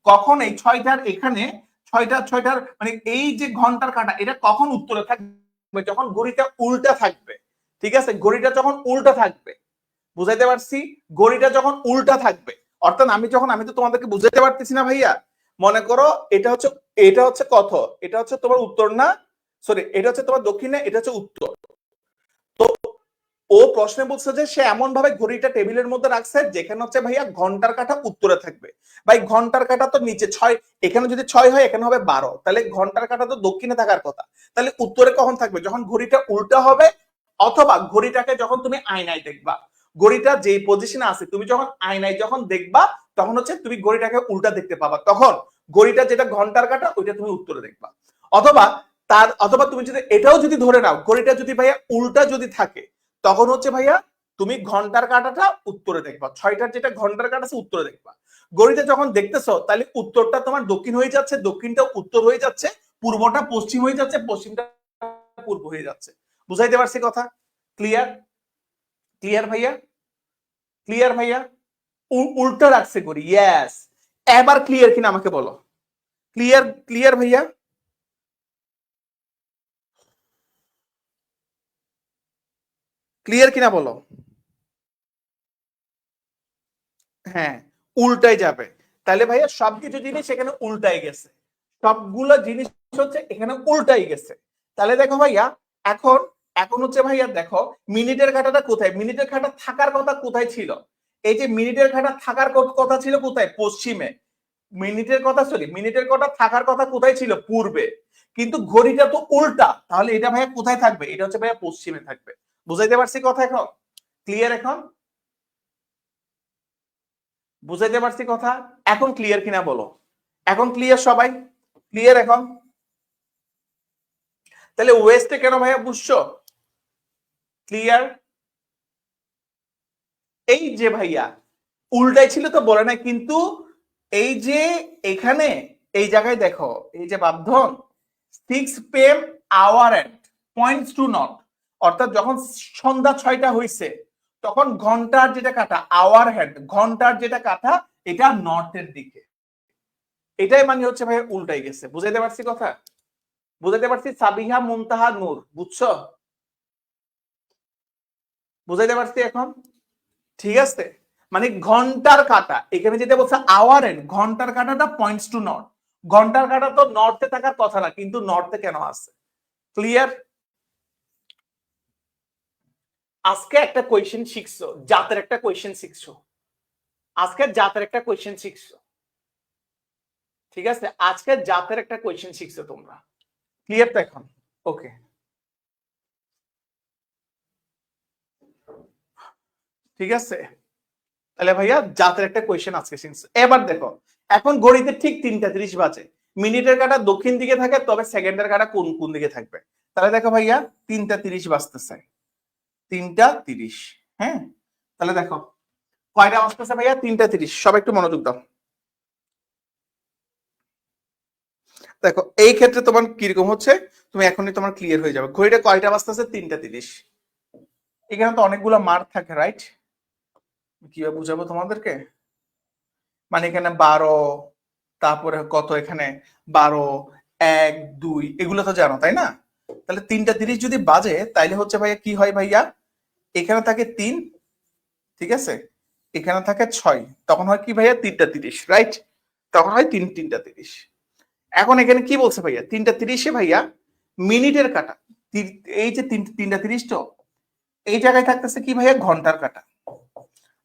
কখন এই 6টার এখানে, 6টার মানে এই যে ঘন্টার কাঁটা, এটা কখন উত্তরে থাকবে? যখন ঘড়িটা উল্টা থাকবে। ঠিক আছে, ঘড়িটা যখন উল্টা থাকবে, বুঝাইতে পারছি? ঘড়িটা যখন উল্টা থাকবে, অর্থাৎ আমি তো তোমাদেরকে বুঝাইতে পারতেছি না ভাইয়া। মনে করো এটা হচ্ছে কত, এটা হচ্ছে তোমার উত্তর না, সরি, এটা হচ্ছে তোমার দক্ষিণ না, এটা হচ্ছে উত্তর। তো ও প্রশ্নে বলছে যে সে এমন ভাবে ঘড়িটা টেবিলের মধ্যে রাখছে যেখানে হচ্ছে ভাইয়া ঘন্টার কাঁটা উত্তরে থাকবে। ভাই ঘন্টার কাঁটা তো নিচে 6, এখানে যদি 6 হয় এখানে হবে 12, তাহলে ঘন্টার কাঁটা তো দক্ষিণে থাকার কথা, তাহলে উত্তরে কখন থাকবে? যখন ঘড়িটা উল্টা হবে, অথবা ঘড়িটাকে যখন তুমি আয়নায় দেখবা, ঘড়িটা যে পজিশনে আছে তুমি যখন আয়নায় যখন দেখবা, তখন হচ্ছে তুমি ঘড়িটাকে উল্টা দেখতে পাবা, তখন ঘড়িটা যেটা ঘন্টার কাঁটা ওইটা তুমি উত্তরে দেখবা। অথবা অথবা তুমি যদি এটাও যদি ধরে নাও ঘড়িটা যদি ভাইয়া উল্টা যদি থাকে, তখন হচ্ছে ভাইয়া তুমি ঘন্টার কাঁটাটা উত্তরে দেখবা, 6টার যেটা ঘন্টার কাঁটা আছে উত্তরে দেখবা। ঘড়িতে যখন দেখতেছো তাহলে উত্তরটা তোমার দক্ষিণ হয়ে যাচ্ছে, দক্ষিণটা উত্তর হয়ে যাচ্ছে, পূর্বটা পশ্চিম হয়ে যাচ্ছে, পশ্চিমটা পূর্ব হয়ে যাচ্ছে। বুঝাইতে পারছি কথা? ক্লিয়ার? ক্লিয়ার ভাইয়া? ক্লিয়ার ভাইয়া? উল্টো রাখছে ঘড়ি, ইয়েস। এবার ক্লিয়ার কিনা আমাকে বলো। ক্লিয়ার? ক্লিয়ার ভাইয়া? ক্লিয়ার কিনা বলো। হ্যাঁ, উল্টাই যাবে। তাহলে ভাইয়া সবকিছু জিনিস এখানে উল্টাই গেছে, সবগুলো জিনিস হচ্ছে এখানে উল্টাই গেছে। তাহলে দেখো ভাইয়া, এখন এখন হচ্ছে ভাইয়া দেখো মিনিটের কাঁটাটা কোথায়? মিনিটের কাঁটা থাকার কথা কোথায় ছিল? এই যে মিনিটের কাঁটা থাকার কথা ছিল কোথায়? পশ্চিমে। মিনিটের কাঁটা থাকার কথা কোথায় ছিল? পূর্বে। কিন্তু ঘড়িটা তো উল্টা, তাহলে এটা ভাইয়া কোথায় থাকবে? এটা হচ্ছে ভাইয়া পশ্চিমে থাকবে। বুঝাইতে পারছি কথা এখন? ক্লিয়ার এখন? বুঝাইতে পারছি কথা? এখন ক্লিয়ার কিনা বলো। এখন ক্লিয়ার সবাই? ক্লিয়ার এখন? তাহলে ওয়েস্টে কেন ভাইয়া বুঝছো? ক্লিয়ার? এই যে ভাইয়া উল্টাই ছিল তো বলে না, কিন্তু এই যে এখানে এই জায়গায় দেখো, এই যে বাধ্যন 6 PM hour hand points to north, অর্থাৎ যখন সন্ধ্যা 6টা হয়েছে, তখন ঘন্টার যেটা কাটা আওয়ার হ্যান্ড, ঘন্টার যেটা কাটা এটা নর্থের দিকে। এটাই মানে হচ্ছে ভাই উল্টাই গেছে। বুঝাইতে পারছি কথা? বুঝাইতে পারছি? সাবিহা মুনতাহা নূর, বুঝছো? বুঝাইতে পারছি এখন? ঠিক আছে, মানে ঘন্টার কাটা এখানে যেটা বলছে আওয়ার এন্ড, ঘন্টার কাটাটা পয়েন্টস টু নর্থ, ঘন্টার কাটা তো নর্থে থাকার কথা না, কিন্তু নর্থে কেন আছে? ক্লিয়ার? আজকে একটা কোয়েশ্চেন শিখছো, জাতের একটা কোয়েশ্চেন শিখছো, আজকে জাতের একটা কোয়েশ্চেন শিখছো। ঠিক আছে, আজকে জাতের একটা কোয়েশ্চেন শিখছো তোমরা। ক্লিয়ার তো এখন? ওকে, ঠিক আছে। তাহলে ভাইয়া জাতের একটা কোয়েশ্চেন আজকে শিখছো। এবার দেখো, এখন ঘড়িতে ঠিক 3টা 30 বাজে, মিনিটের কাঁটা দক্ষিণ দিকে থাকে, তবে সেকেন্ডের কাঁটা কোন কোন দিকে থাকবে? তাহলে দেখো ভাইয়া 3টা 30 বাজতেছে, 3টা 30, হ্যাঁ। তাহলে দেখো কয়টা বাজতেছে ভাইয়া? 3টা 30, সবাই একটু মনোযোগ দাও। দেখো এই ক্ষেত্রে তোমার কিরকম হচ্ছে, তুমি এখনই তোমার ক্লিয়ার হয়ে যাবে। ঘড়িটা কয়টা বাজতেছে? 3টা 30। এখানে তো অনেকগুলো মার্ক থাকে, রাইট? কিভাবে বুঝাবো তোমাদেরকে? মানে এখানে 12, তারপরে কত এখানে 12, 1, 2 এগুলো তো জানো তাই না? তাহলে 3টা 30 যদি বাজে তাইলে হচ্ছে ভাইয়া কি হয় ভাইয়া, এখানে থাকে 3, ঠিক আছে, এখানে থাকে 6, তখন হয় কি ভাইয়া 3টা 30, রাইট? তখন হয় 3টা 30। এখন এখানে কি বলছে ভাইয়া, 3টা 30-এ ভাইয়া মিনিটের কাটা, এই যে 3টা 30 তো এই জায়গায় থাকতেছে কি ভাইয়া ঘন্টার কাটা,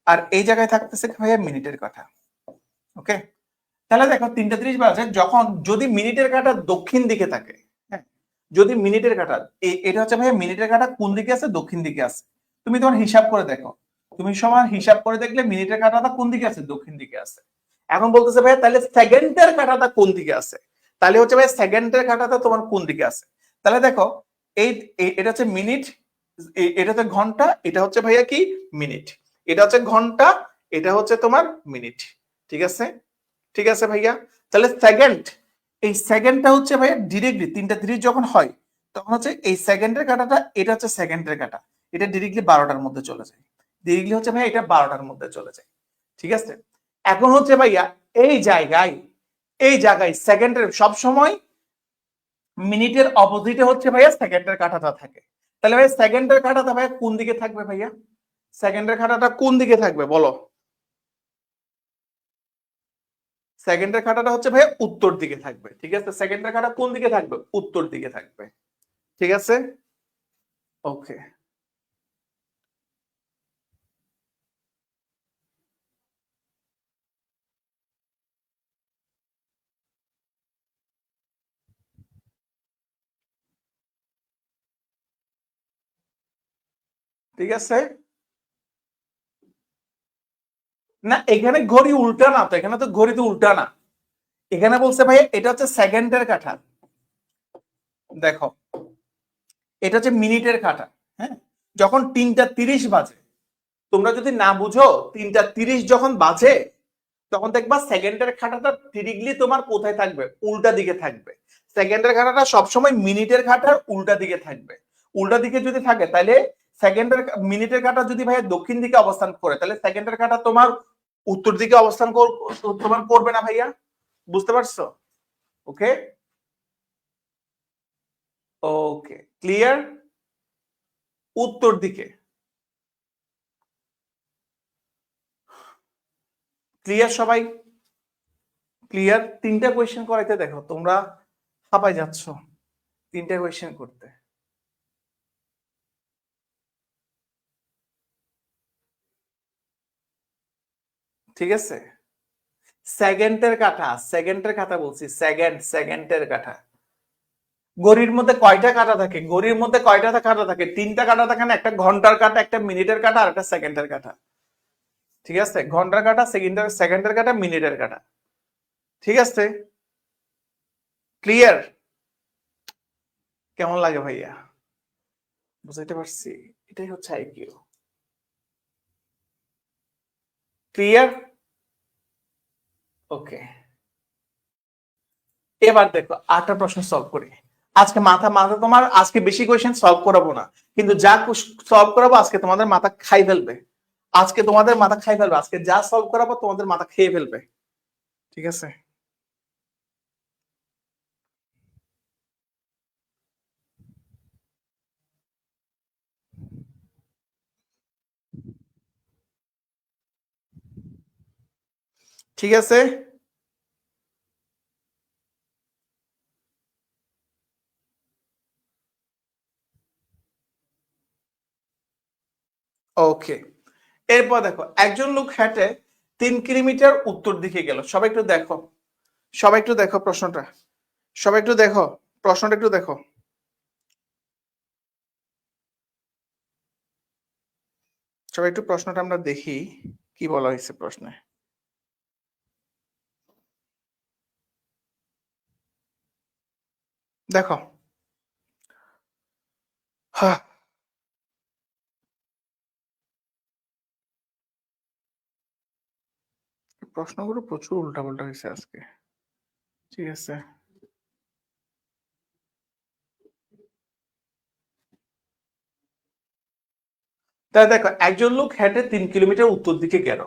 আর এই জায়গায় থাকতেছে কি ভাইয়া মিনিটের কাটা। ওকে, তাহলে দেখো 3টা 30 বাজে যখন, যদি মিনিটের কাটা দক্ষিণ দিকে থাকে, হ্যাঁ, যদি মিনিটের কাটা এটা হচ্ছে ভাইয়া মিনিটের কাটা কোন দিকে আছে? দক্ষিণ দিকে আছে। তুমি তোমার হিসাব করে দেখো, তুমি সময় হিসাব করে দেখলে মিনিটের কাটাটা কোন দিকে আছে? দক্ষিণ দিকে আছে। এখন বলতেছে ভাইয়া তাহলে সেকেন্ডের কাটাটা কোন দিকে আছে? তাহলে হচ্ছে ভাই সেকেন্ডের কাটাটা তোমার কোন দিকে আছে? তাহলে দেখো এই এটা হচ্ছে মিনিট, এটা হচ্ছে ঘন্টা, এটা হচ্ছে ভাইয়া কি মিনিট, এটা হচ্ছে ঘন্টা, এটা হচ্ছে তোমার মিনিট, ঠিক আছে? ঠিক আছে ভাইয়া, তাহলে সেকেন্ড, এই সেকেন্ডটা হচ্ছে ভাইয়া ডিরেক্টলি 3টা 30 যখন হয় তখন হচ্ছে এই সেকেন্ডের কাটাটা, এটা হচ্ছে সেকেন্ডের কাটা, এটা ডিরেক্টলি 12টার মধ্যে চলে যায়, ডিরেক্টলি হচ্ছে ভাইয়া এটা 12টার মধ্যে চলে যায়, ঠিক আছে? এখন হচ্ছে ভাইয়া এই জায়গায়, এই জায়গায় সেকেন্ডের সব সময় মিনিটের অপোজিটে হচ্ছে ভাইয়া সেকেন্ডের কাটাটা থাকে। তাহলে ভাই সেকেন্ডের কাটাটা ভাইয়া কোন দিকে থাকবে ভাইয়া? সেকেন্ডের কাটাটা কোন দিকে থাকবে বলো? সেকেন্ডের কাঁটাটা হচ্ছে ভাইয়া উত্তর দিকে থাকবে, ঠিক আছে? সেকেন্ডের কাঁটা কোন দিকে থাকবে? উত্তর দিকে থাকবে, ঠিক আছে? ওকে, ঠিক আছে। না এখানে ঘড়ি উল্টা না তো, এখানে তো ঘড়ি তো উল্টা না, এখানে বলছে ভাই এটা হচ্ছে সেকেন্ডের কাঁটা। দেখো এটা হচ্ছে মিনিটের কাঁটা, হ্যাঁ, যখন 3টা 30 বাজে, তোমরা যদি না বুঝো 3টা 30 যখন বাজে তখন দেখবা সেকেন্ডের কাঁটাটা ডিরেক্টলি তোমার কোথায় থাকবে? উল্টা দিকে থাকবে। সেকেন্ডের কাঁটাটা সবসময় মিনিটের কাঁটার উল্টা দিকে থাকবে। উল্টা দিকে যদি থাকে তাহলে সেকেন্ডের মিনিটের কাঁটা যদি ভাই দক্ষিণ দিকে অবস্থান করে তাহলে সেকেন্ডের কাঁটা তোমার উত্তর দিকে অবস্থান তোমার করবে না ভাইয়া? বুঝতে পারছো? ওকে, ওকে, ক্লিয়ার? উত্তর দিকে ক্লিয়ার সবাই? ক্লিয়ার? 3টা কোয়েশ্চেন করাইতে দেখো তোমরা হাঁপাই যাচ্ছ 3টা কোয়েশ্চেন করতে, ঠিক আছে? সেকেন্ডের কাঁটা, সেকেন্ডের কাঁটা বলছি, সেকেন্ডের কাঁটা। ঘড়ির মধ্যে কয়টা কাঁটা থাকে? ঘড়ির মধ্যে কয়টা কাঁটা থাকে? 3টা কাঁটা থাকে না, একটা ঘন্টার কাঁটা, একটা মিনিটের কাঁটা, আর একটা সেকেন্ডের কাঁটা, ঠিক আছে? ঘন্টার কাঁটা, সেকেন্ডের কাঁটা, মিনিটের কাঁটা, ঠিক আছে? ক্লিয়ার? কেমন লাগে ভাইয়া? বুঝাইতে পারছি? এটাই হচ্ছে আইকিউ। ক্লিয়ার? ওকে, এবার দেখো 8টা প্রশ্ন সলভ করি। আজকে মাথা মাথা তোমার আজকে বেশি কোয়েশ্চেন সলভ করাবো না, কিন্তু যা সলভ করাবো আজকে তোমাদের মাথা খাই ফেলবে। আজকে তোমাদের মাথা খাই ফেলবে, আজকে যা সলভ করাবো তোমাদের মাথা খেয়ে ফেলবে, ঠিক আছে? ঠিক আছে, ওকে। এরপর দেখো একজন লোক হেঁটে 3 কিলোমিটার উত্তর দিকে গেল। সবাই একটু দেখো, সবাই একটু দেখো প্রশ্নটা, সবাই একটু দেখো প্রশ্নটা, একটু দেখো, সবাই একটু প্রশ্নটা আমরা দেখি কি বলা হয়েছে প্রশ্নে। দেখো, হ্যাঁ, প্রশ্নগুলো প্রচুর উল্টাপাল্টা হয়েছে আজকে, ঠিক আছে? তাহলে দেখো একজন লোক হেঁটে 3 কিলোমিটার উত্তর দিকে গেল,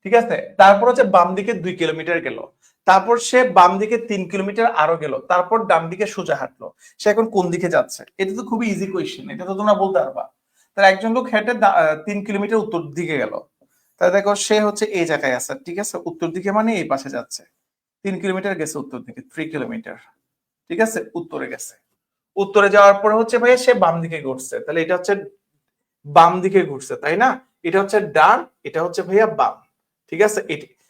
ঠিক আছে, তারপর হচ্ছে বাম দিকে 2 কিলোমিটার গেল, তারপর সে বাম দিকে 3 কিলোমিটার আরো গেল, তারপর ডান দিকে সোজা হাঁটলো, সে এখন কোন দিকে যাচ্ছে? এটা তো খুবই ইজি কোয়েশ্চেন, এটা তো তোমরা বলতে পারবা। তাহলে একজন লোক হেঁটে 3 কিলোমিটার উত্তর দিকে গেল, তাহলে দেখো সে হচ্ছে এই জায়গায় আছে, ঠিক আছে, উত্তর দিকে মানে এই পাশে যাচ্ছে, 3 কিলোমিটার গেছে উত্তর দিকে, 3 কিলোমিটার, ঠিক আছে, উত্তরে গেছে। উত্তরে যাওয়ার পরে হচ্ছে ভাইয়া সে বাম দিকে ঘুরছে, তাহলে এটা হচ্ছে বাম দিকে ঘুরছে, তাই না? এটা হচ্ছে ডান, এটা হচ্ছে ভাইয়া বাম, ঠিক আছে।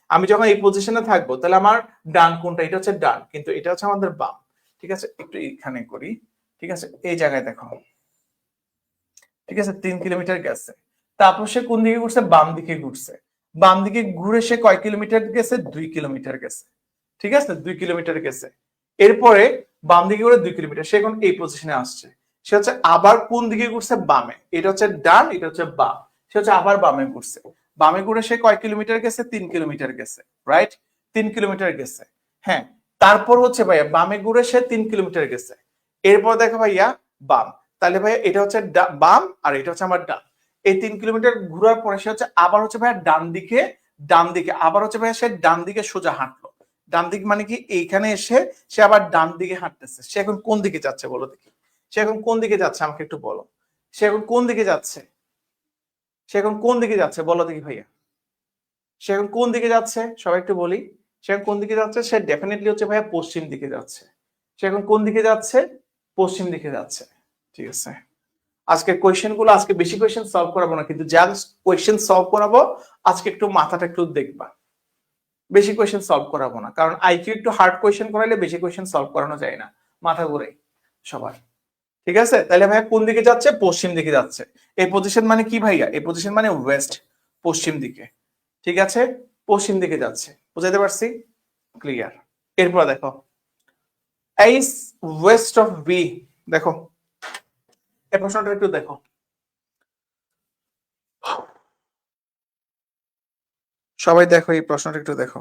আমি যখন এই পজিশনে থাকবো তাহলে আমার ডান কোনটা? এটা হচ্ছে ডান, কিন্তু এটা হচ্ছে আমাদের বাম, ঠিক আছে। একটু এখানে করি, ঠিক আছে, এই জায়গায় দেখো, ঠিক আছে, 3 কিলোমিটার গেছে, তারপর সে কোন দিকে ঘুরছে? বাম দিকে ঘুরছে। বাম দিকে ঘুরে সে কয় কিলোমিটার গেছে? 2 কিলোমিটার গেছে, ঠিক আছে, 2 কিলোমিটার গেছে। এরপরে বাম দিকে ঘুরে 2 কিলোমিটার, সে এখন এই পজিশনে আসছে, সে হচ্ছে আবার কোন দিকে ঘুরছে? বামে। এটা হচ্ছে ডান, এটা হচ্ছে বাম, সে হচ্ছে আবার বামে ঘুরছে। বামে ঘুরে সে কয় কিলোমিটার গেছে? 3 কিলোমিটার গেছে, রাইট, 3 কিলোমিটার গেছে। হ্যাঁ, তারপর হচ্ছে ভাইয়া বামে ঘুরে সে 3 কিলোমিটার গেছে। এরপর দেখো ভাইয়া বাম, তাহলে ভাইয়া এটা হচ্ছে বাম আর এটা হচ্ছে আমার ডান। এই 3 কিলোমিটার ঘোরার পরে সে হচ্ছে আবার হচ্ছে ভাইয়া ডান দিকে, ডান দিকে আবার হচ্ছে ভাইয়া সে ডান দিকে সোজা হাঁটলো। ডান দিক মানে কি? এইখানে এসে সে আবার ডান দিকে হাঁটতেছে। সে এখন কোন দিকে যাচ্ছে বলো দেখি? সে এখন কোন দিকে যাচ্ছে আমাকে একটু বলো। সে এখন কোন দিকে যাচ্ছে? সে এখন কোন দিকে যাচ্ছে বলো দেখি ভাইয়া? সে এখন কোন দিকে যাচ্ছে সবাই একটু বলি। সে এখন কোন দিকে যাচ্ছে? সে ডেফিনেটলি হচ্ছে ভাইয়া পশ্চিম দিকে যাচ্ছে। সে এখন কোন দিকে যাচ্ছে? পশ্চিম দিকে যাচ্ছে, ঠিক আছে। আজকে কোয়েশ্চেন গুলো, আজকে বেশি কোয়েশ্চেন সলভ করাবো না, কিন্তু জাস্ট কোয়েশ্চেন সলভ করাবো। আজকে একটু মাথাটা একটু দেখবা, বেশি কোয়েশ্চেন সলভ করাবো না, কারণ আইকিউ একটু হার্ড কোয়েশ্চেন করাইলে বেশি কোয়েশ্চেন সলভ করানো যায় না, মাথা ঘুরে সবার, ঠিক আছে। তাহলে ভাইয়া কোন দিকে যাচ্ছে? পশ্চিম দিকে যাচ্ছে। এই পজিশন মানে কি ভাইয়া? এই পজিশন মানে ওয়েস্ট, পশ্চিম দিকে, ঠিক আছে, পশ্চিম দিকে যাচ্ছে। বুঝাইতে পারছি? ক্লিয়ার। এরপর দেখো এইস ওয়েস্ট অফ বি, দেখো এই প্রশ্নটা একটু দেখো। সবাই দেখো এই প্রশ্নটা একটু দেখো।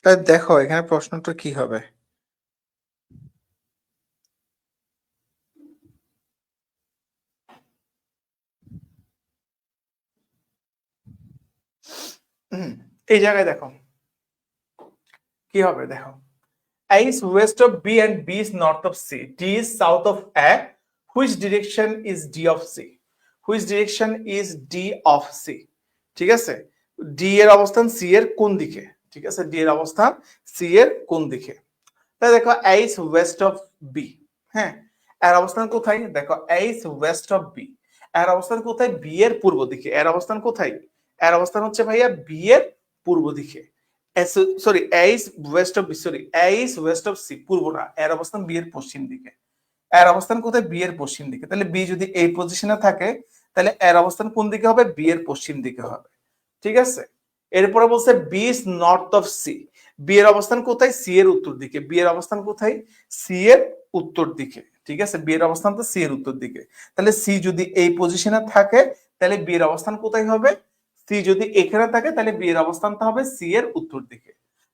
তাই দেখো এখানে প্রশ্নটা কি হবে। এই জায়গায় দেখো কি হবে, দেখো A is west of B and B is north of C. D is south of A. Which direction is D of C? Which direction is D of C? ঠিক আছে, D এর অবস্থান C এর কোন দিকে? ঠিক আছে, D এর অবস্থান C এর কোন দিকে? তাহলে দেখো A is west of B, হ্যাঁ, এর অবস্থান কোথায়? দেখো A is west of B, এর অবস্থান কোথায়? B এর পূর্ব দিকে। এর অবস্থান কোথায়? এর অবস্থান হচ্ছে ভাইয়া B এর পূর্ব দিকে। Sorry, A is west of B, sorry, A is west of C, পূর্ব না, এর অবস্থান B এর পশ্চিম দিকে। এর অবস্থান কোথায়? B এর পশ্চিম দিকে। তাহলে B যদি এই পজিশনে থাকে তাহলে এর অবস্থান কোন দিকে হবে? B এর পশ্চিম দিকে হবে, ঠিক আছে। এরপরে বলছে B is north of C, B এর অবস্থান কোথায়? C এর উত্তর দিকে। B এর অবস্থান কোথায়? C এর উত্তর দিকে, ঠিক আছে, B এর অবস্থান তো C এর উত্তর দিকে। তাহলে C যদি এই পজিশনে থাকে তাহলে B এর অবস্থান কোথায় হবে? C যদি এখানে থাকে তাহলে B এর অবস্থানটা হবে C এর উত্তর দিকে।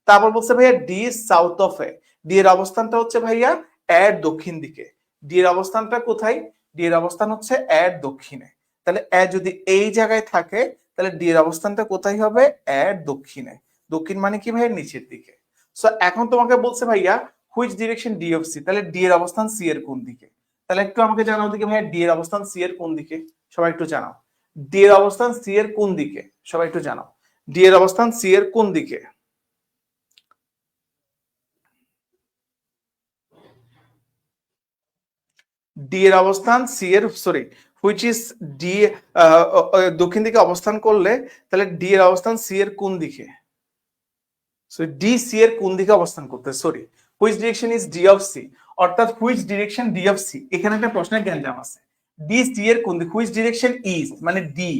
তারপর বলছে ভাইয়া D is south of A, D এর অবস্থানটা হচ্ছে ভাইয়া A এর দক্ষিণ দিকে। D এর অবস্থানটা কোথায়? D এর অবস্থান হচ্ছে A এর দক্ষিণে। তাহলে A যদি এই জায়গায় থাকে তাহলে D এর অবস্থানটা কোথায় হবে? A এর দক্ষিণে। দক্ষিণ মানে কি ভাইয়া? নিচের দিকে। সো এখন তোমাকে বলছে ভাইয়া which direction D of C, তাহলে D এর অবস্থান C এর কোন দিকে? তাহলে একটু আমাকে জানাও দিকে ভাইয়া D এর অবস্থান C এর কোন দিকে? সবাই একটু জানাও D এর অবস্থান C এর কোন দিকে? সবাই একটু জানাও D এর অবস্থান C এর কোন দিকে? ডি এর অবস্থান সি এর, সরি, হুইচ ইজ ডি, দক্ষিণ দিকে অবস্থান করলে তাহলে ডি এর অবস্থান সি এর কোন দিকে? সো ডি সি এর কোন দিকে অবস্থান করতে, sorry, which direction is D of C, অর্থাৎ which direction D of C, এখানে একটা প্রশ্নের গ্যাঞ্জাম আছে। ডি সি এর কোন দিকে? হুইচ ডিরেকশন ইজ মানে D,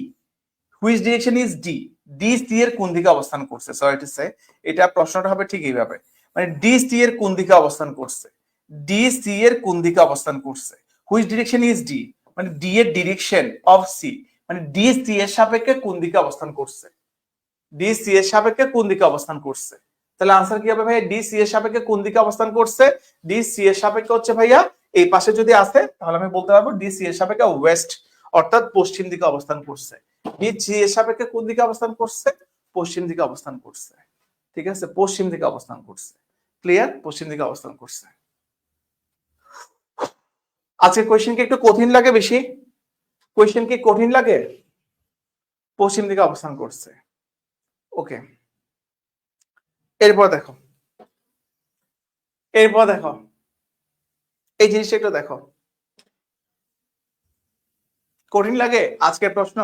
which direction is D, D C এর কোন দিকে অবস্থান করছে? সরি টু সে, এটা প্রশ্নটা হবে ঠিক এইভাবে, মানে ডি সি এর কোন দিকে অবস্থান করছে? ডি সি এর কোন দিকে অবস্থান করছে? হুইচ ডিরেকশন ইজ ডি, মানে ডি এর ডিরেকশন অফ সি, মানে ডি সি এর সাপেক্ষে কোন দিকে অবস্থান করছে? ডি সি এর সাপেক্ষে কোন দিকে অবস্থান করছে? তাহলে আনসার কি হবে ভাইয়া? ডি সি এর সাপেক্ষে কোন দিকে অবস্থান করছে? ডি সি এর সাপেক্ষে হচ্ছে ভাইয়া এই পাশে যদি আসে তাহলে আমি বলতে পারবো ডি সি এর সাপেক্ষে ওয়েস্ট অর্থাৎ পশ্চিম দিকে অবস্থান করছে। ডি সি এর সাপেক্ষে কোন দিকে অবস্থান করছে? পশ্চিম দিকে অবস্থান করছে। ঠিক আছে, পশ্চিম দিকে অবস্থান করছে। ক্লিয়ার? পশ্চিম দিকে অবস্থান করছে। আজকে কোয়েশ্চেন কি একটু কঠিন লাগে বেশি? কোয়েশ্চেন কি কঠিন লাগে? পশ্চিম দিকে অবস্থান করছে। ওকে, এরপর দেখো, এরপর দেখো এই জিনিসটা একটু দেখো, কঠিন লাগে আজকের প্রশ্ন?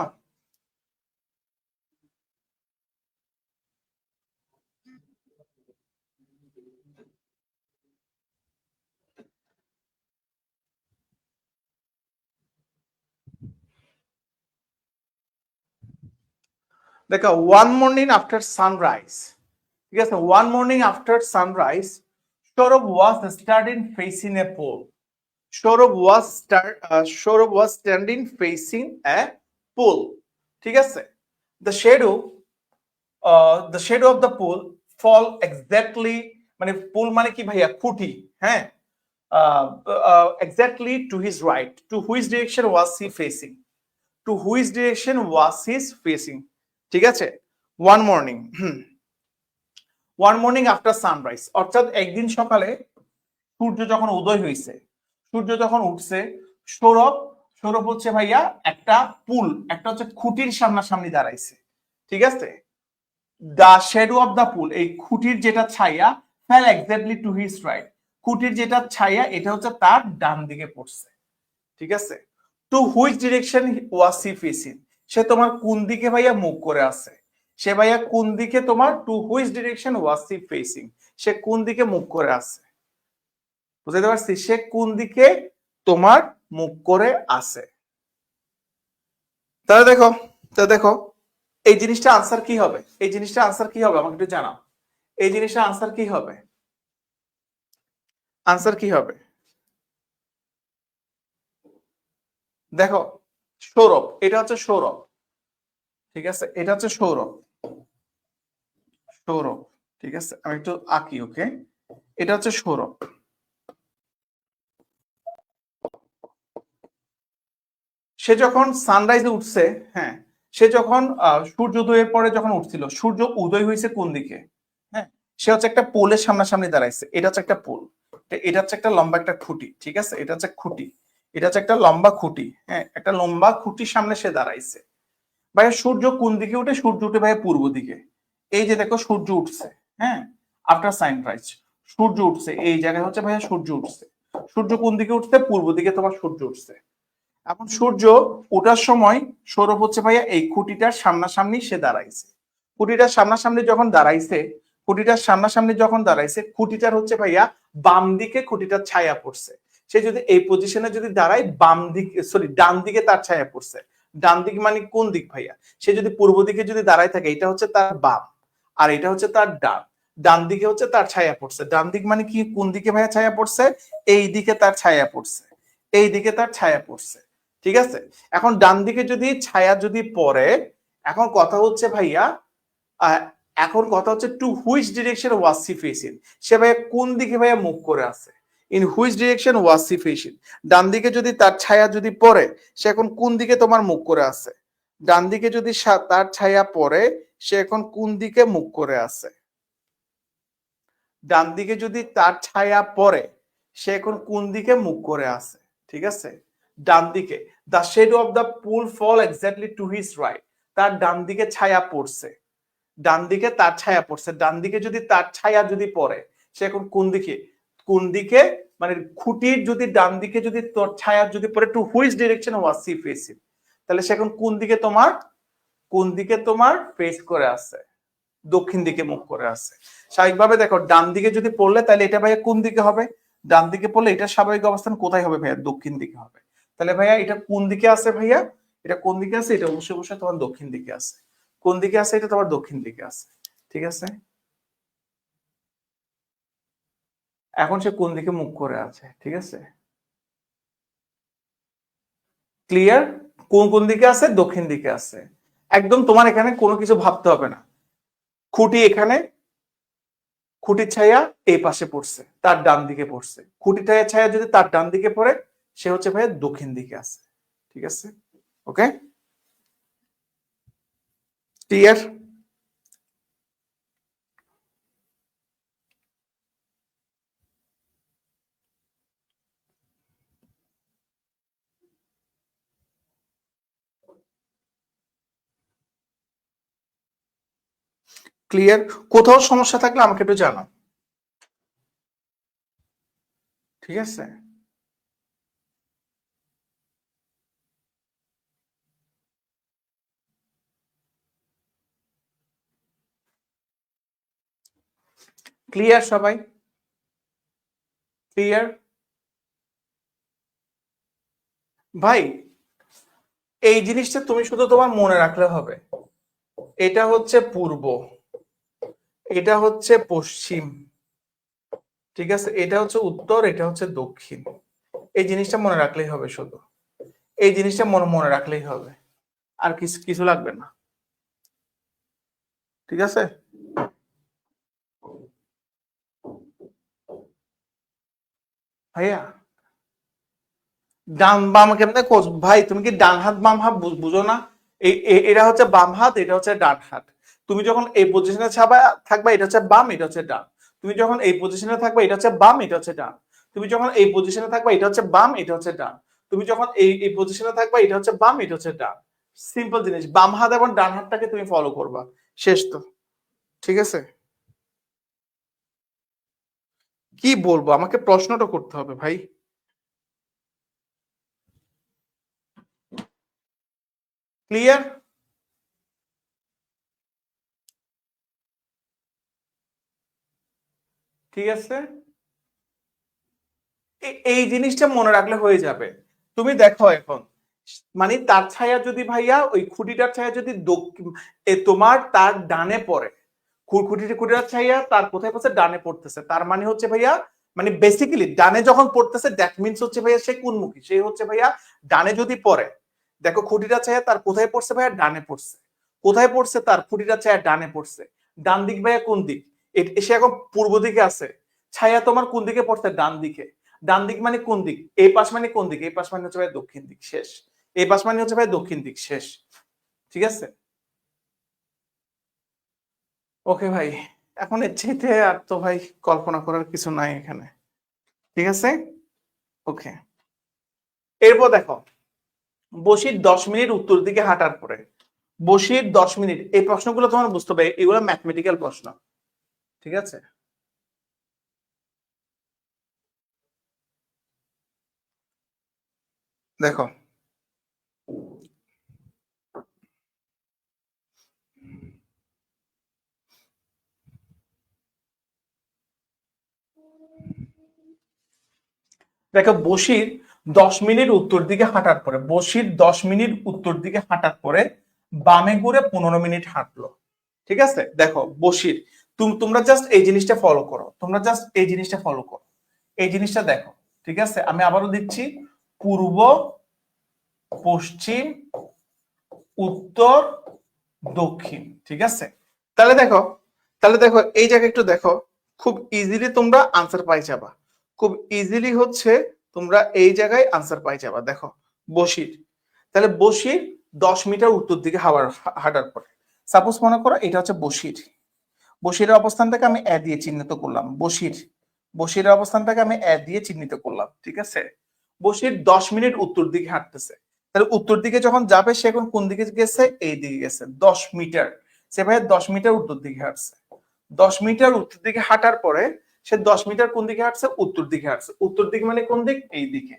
দেখো, ওয়ান মর্নিং আফটার সানরাইজ, ঠিক আছে, one morning after sunrise Sourav was starting facing a pole. Sourav was standing facing a pole. ঠিক আছে, the shadow the shadow of the pole fall exactly, মানে পোল মানে কি ভাইয়া? খুঁটি। হ্যাঁ, exactly to his right. To which direction was he facing? To which direction was his facing? ঠিক আছে, one morning, one morning after sunrise অর্থাৎ একদিন সকালে সূর্য যখন উদয় হয়েছে, সূর্য যখন উঠছে, সৌরভ সৌরভ হচ্ছে ভাইয়া একটা পুল, একটা হচ্ছে খুঁটির সামনাসামনি দাঁড়াইছে। ঠিক আছে, দা শ্যাডো অফ দা পুল, এই খুঁটির যেটা ছায়া, fail exactly to his right, খুঁটির যেটা ছায়া এটা হচ্ছে তার ডান দিকে পড়ছে। ঠিক আছে, to which direction was he facing? সে তোমার কোন দিকে ভাইয়া মুখ করে আছে? সে ভাইয়া কোন দিকে তোমার, to which direction was he facing, সে কোন দিকে মুখ করে আছে? বুঝতে পারছি, সে কোন দিকে তোমার মুখ করে আছে। তাহলে দেখো, তাহলে দেখো এই জিনিসটা আনসার কি হবে? এই জিনিসটা আনসার কি হবে আমাকে একটু জানাও। এই জিনিসটা আনসার কি হবে? আনসার কি হবে? দেখো, সৌরভ, এটা হচ্ছে সৌরভ। ঠিক আছে, এটা হচ্ছে সৌরভ, সৌরভ। ঠিক আছে, আমি একটু আঁকি। ওকে, এটা হচ্ছে সৌরভ। সে যখন সানরাইজে উঠছে, হ্যাঁ, সে যখন সূর্যোদয়ের পরে যখন উঠছিল, সূর্য উদয় হয়েছে কোন দিকে? হ্যাঁ, সে হচ্ছে একটা পোলের সামনাসামনি দাঁড়াইছে। এটা হচ্ছে একটা পোল, এটা হচ্ছে একটা লম্বা একটা খুঁটি। ঠিক আছে, এটা হচ্ছে খুঁটি, এটা হচ্ছে একটা লম্বা খুঁটি। হ্যাঁ, একটা লম্বা খুঁটির সামনে সে দাঁড়াইছে। ভাইয়া সূর্য কোন দিকে উঠে? সূর্য উঠে ভাইয়া পূর্ব দিকে। এই যে দেখো সূর্য উঠছে, হ্যাঁ, আফটার সানরাইজ সূর্য উঠছে, এই জায়গায় হচ্ছে ভাইয়া সূর্য উঠছে। সূর্য কোন দিকে উঠছে? পূর্ব দিকে তোমার সূর্য উঠছে। এখন সূর্য ওঠার সময় সৌরভ হচ্ছে ভাইয়া এই খুঁটিটার সামনাসামনি সে দাঁড়াইছে। খুঁটিটার সামনাসামনি যখন দাঁড়াইছে, খুঁটিটার সামনাসামনি যখন দাঁড়াইছে, খুঁটিটার হচ্ছে ভাইয়া বাম দিকে খুঁটিটার ছায়া পড়ছে। সে যদি এই পজিশনে যদি দাঁড়ায়, বাম দিকে, সরি, ডান দিকে তার ছায়া পড়ছে। ডান দিক মানে কোন দিক ভাইয়া? সে যদি পূর্ব দিকে যদি দাঁড়ায় থাকে, এটা হচ্ছে তার বাম, আর এটা হচ্ছে তার ডান। ডান দিকে হচ্ছে তার ছায়া পড়ছে। ডান দিক মানে কি, কোন দিকে ভাইয়া ছায়া পড়ছে? এই দিকে তার ছায়া পড়ছে, এই দিকে তার ছায়া পড়ছে। ঠিক আছে, এখন ডান দিকে যদি ছায়া যদি পড়ে, এখন কথা হচ্ছে ভাইয়া, আহ, এখন কথা হচ্ছে to which direction was he facing? সে ভাইয়া কোন দিকে ভাইয়া মুখ করে আছে? In which direction was he facing? ডান দিকে যদি তার ছায়া যদি পড়ে, সে এখন কোন দিকে তোমার মুখ করে আছে? ডান দিকে যদি তার ছায়া পড়ে, সে এখন কোন দিকে মুখ করে আছে? ডান দিকে যদি তার ছায়া পড়ে, সে এখন কোন দিকে মুখ করে আছে? ঠিক আছে, ডান দিকে। The shadow of the pole fall exactly to his right, তার ডান দিকে ছায়া পড়ছে, ডান দিকে তার ছায়া পড়ছে। ডান দিকে যদি তার ছায়া যদি পড়ে, সে এখন কোন দিকে, কোন দিকে, মানে খুঁটির যদি ডান দিকে যদি তোর ছায়া যদি পড়ে, to which direction was he facing, তাহলে সে এখন কোন দিকে তোমার, কোন দিকে তোমার ফেস করে আছে? দক্ষিণ দিকে মুখ করে আছে। স্বাভাবিকভাবে দেখো, ডান দিকে যদি পড়লে তাহলে এটা ভাইয়া কোন দিকে হবে? ডান দিকে পড়লে এটা স্বাভাবিক অবস্থান কোথায় হবে ভাইয়া? দক্ষিণ দিকে হবে। তাহলে ভাইয়া এটা কোন দিকে আছে ভাইয়া? এটা কোন দিকে আছে? এটা অবশ্যই অবশ্যই তোমার দক্ষিণ দিকে আছে। কোন দিকে আছে? এটা তোমার দক্ষিণ দিকে আছে। ঠিক আছে, এখন সে কোন দিকে মুখ করে আছে, ঠিক আছে? ক্লিয়ার? কোন কোন দিকে আছে? দক্ষিণ দিকে আছে। একদম তোমার এখানে কোনো কিছু ভাবতে হবে না। খুঁটি এখানে, খুঁটির ছায়া এই পাশে পড়ছে, তার ডান দিকে পড়ছে। খুঁটিটার ছায়া যদি তার ডান দিকে পড়ে, সে হচ্ছে ভাই দক্ষিণ দিকে আছে। ঠিক আছে? ওকে, ক্লিয়ার? ক্লিয়ার? কোথাও সমস্যা থাকলে আমাকে একটু জানাও, ঠিক আছে? ক্লিয়ার সবাই? ক্লিয়ার? ভাই এই জিনিসটা তুমি শুধু তোমার মনে রাখলে হবে। এটা হচ্ছে পূর্ব, এটা হচ্ছে পশ্চিম, ঠিক আছে? এটা হচ্ছে উত্তর, এটা হচ্ছে দক্ষিণ। এই জিনিসটা মনে রাখলেই হবে শুধু। এই জিনিসটা মনে মনে রাখলেই হবে, আর কিছু কিছু লাগবে না, ঠিক আছে? ভাইয়া ডান বাম কেমনে ভাই, তুমি কি ডান হাত বাম হাত বুঝো না? এটা হচ্ছে বাম হাত, এটা হচ্ছে ডান হাত। তুমি যখন এই পজিশনে থাকবা, এটা হচ্ছে বাম, এটা হচ্ছে ডান। তুমি যখন এই পজিশনে থাকবা, এটা হচ্ছে বাম, এটা হচ্ছে ডান। তুমি যখন এই পজিশনে থাকবা, এটা হচ্ছে বাম, এটা হচ্ছে ডান। তুমি যখন এই পজিশনে থাকবা, এটা হচ্ছে বাম, এটা হচ্ছে ডান। সিম্পল জিনিস, বাম হাত এবং ডান হাতটাকে তুমি ফলো করবা, শেষ তো। ঠিক আছে? কি বলবো, আমাকে প্রশ্নটা করতে হবে ভাই। ক্লিয়ার? ঠিক আছে, এই জিনিসটা মনে রাখলে হয়ে যাবে। তুমি দেখো এখন, মানে তার ছায়া যদি ভাইয়া, ওই খুঁটিটার ছায়া যদি তোমার তার ডানে পড়ে, খুঁটিটার ছায়া তার কোথায় পড়ছে? ডানে পড়তেছে। তার মানে হচ্ছে ভাইয়া, মানে বেসিক্যালি ডানে যখন পড়তেছে, দ্যাট মিনস হচ্ছে ভাইয়া সে কোনমুখী? সে হচ্ছে ভাইয়া ডানে যদি পড়ে, দেখো খুঁটিটার ছায়া তার কোথায় পড়ছে ভাইয়া? ডানে পড়ছে। কোথায় পড়ছে? তার খুঁটিটার ছায়া ডানে পড়ছে। ডান দিক ভাইয়া কোন দিক? সে এখন পূর্ব দিকে আছে। ছায়া তোমার কোন দিকে পড়ছে? ডান দিকে। ডান দিক মানে কোন দিক? এই পাশ মানে কোন দিক? এই পাশ মানে হচ্ছে ভাই দক্ষিণ দিক, শেষ। এই পাশ মানে হচ্ছে ভাই দক্ষিণ দিক, শেষ। ঠিক আছে? ওকে ভাই, এখন এর চাইতে আর তো ভাই কল্পনা করার কিছু নাই এখানে। ঠিক আছে? ওকে, এরপর দেখো, বসির 10 মিনিট উত্তর দিকে হাঁটার পরে, বসির 10 মিনিট, এই প্রশ্নগুলো তোমার বুঝতে হবে, এগুলো ম্যাথমেটিক্যাল প্রশ্ন। ঠিক আছে? দেখো, দেখো বসির 10 মিনিট উত্তর দিকে হাঁটার পরে, বসির 10 মিনিট উত্তর দিকে হাঁটার পরে বামে ঘুরে 15 মিনিট হাঁটলো। ঠিক আছে? দেখো বসির, তোমরা জাস্ট এই জিনিসটা ফলো করো, তোমরা জাস্ট এই জিনিসটা ফলো করো, এই জিনিসটা দেখো। ঠিক আছে? আমি আবারও দিচ্ছি, পূর্ব, পশ্চিম, উত্তর, দক্ষিণ। ঠিক আছে? তাহলে দেখো, তাহলে দেখো এই জায়গায় একটু দেখো, খুব ইজিলি তোমরা আনসার পাই যাবা। খুব ইজিলি হচ্ছে তোমরা এই জায়গায় আনসার পাই যাবা। দেখো বসির, তাহলে বসির 10 মিটার উত্তর দিকে হাঁটার পরে, সাপোজ মনে করো এটা হচ্ছে বসির। বসিরের অবস্থানটাকে আমি এ দিয়ে চিহ্নিত করলাম। বসিরের অবস্থানটাকে আমি এ দিয়ে চিহ্নিত করলাম। ঠিক আছে? বসির 10 মিনিট উত্তর দিকে হাঁটতেছে। তাহলে উত্তর দিকে যখন যাবে, সে এখন কোন দিকে গেছে? এই দিকে গেছে। 10 মিটার, সে ভাই 10 মিটার উত্তর দিকে হাঁটছে। 10 মিটার উত্তর দিকে হাঁটার পরে সে 10 মিটার কোন দিকে হাঁটছে? উত্তর দিকে হাঁটছে। উত্তর দিকে মানে কোন দিক? এই দিকে।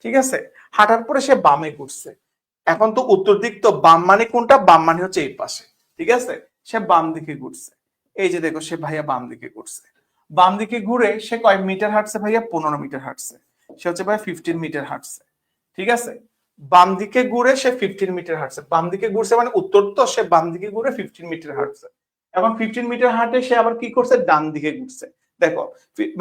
ঠিক আছে? হাঁটার পরে সে বামে ঘুরছে। এখন তো উত্তর দিক, তো বাম মানে কোনটা? বাম মানে হচ্ছে এই পাশে। ঠিক আছে? সে বাম দিকে ঘুরছে। এই যে দেখো, সে ভাইয়া বাম দিকে ঘুরছে। বাম দিকে ঘুরে সে কয় মিটার হাঁটছে ভাইয়া? 15 মিটার হাঁটছে। সে হচ্ছে ভাই 15 মিটার হাঁটছে। ঠিক আছে? বাম দিকে ঘুরে সে 15 মিটার হাঁটছে। বাম দিকে ঘুরছে মানে উত্তর, তো সে বাম দিকে ঘুরে 15 মিটার হাঁটছে। এখন 15 মিটার হাঁটে সে আবার কি করছে? ডান দিকে ঘুরছে। দেখো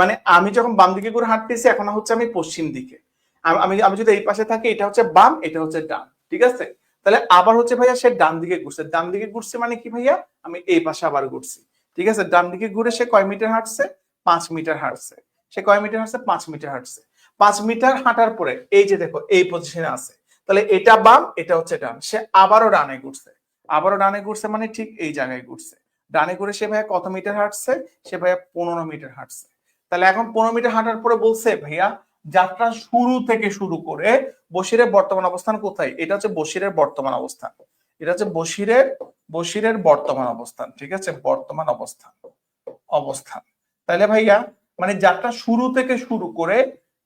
মানে আমি যখন বাম দিকে করে হাঁটতেছি এখন হচ্ছে আমি পশ্চিম দিকে, আমি আমি যদি এই পাশে থাকি এটা হচ্ছে বাম এটা হচ্ছে ডান, ঠিক আছে? তাহলে আবার হচ্ছে ভাইয়া সে ডান দিকে ঘুরছে, ডান দিকে ঘুরছে মানে কি ভাইয়া, আমি এই পাশে আবার ঘুরছি, ঠিক আছে? ডান দিকে ঘুরে সে কয় মিটার হাঁটছে, 5 মিটার হাঁটছে। সে কয় মিটার হাঁটছে, 5 মিটার হাঁটছে। 5 মিটার হাঁটার পরে এই যে দেখো এই পজিশনে আছে, তাহলে এটা বাম এটা হচ্ছে ডান, সে আবারও ডানে ঘুরছে, আবারও ডানে ঘুরছে মানে ঠিক এই জায়গায় ঘুরছে। ডানে ঘুরে সে ভাইয়া কত মিটার হাঁটছে, সে ভাইয়া 15 মিটার হাঁটছে। তাহলে এখন 15 মিটার হাঁটার পরে বলছে ভাইয়া যাত্রা শুরু থেকে শুরু করে বসিরের বর্তমান অবস্থান কোথায়, এটা হচ্ছে বসিরের বর্তমান অবস্থান, এটা হচ্ছে বসিরের বর্তমান অবস্থান, ঠিক আছে? বর্তমান অবস্থান অবস্থান তাহলে ভাইয়া মানে যাত্রা শুরু থেকে শুরু করে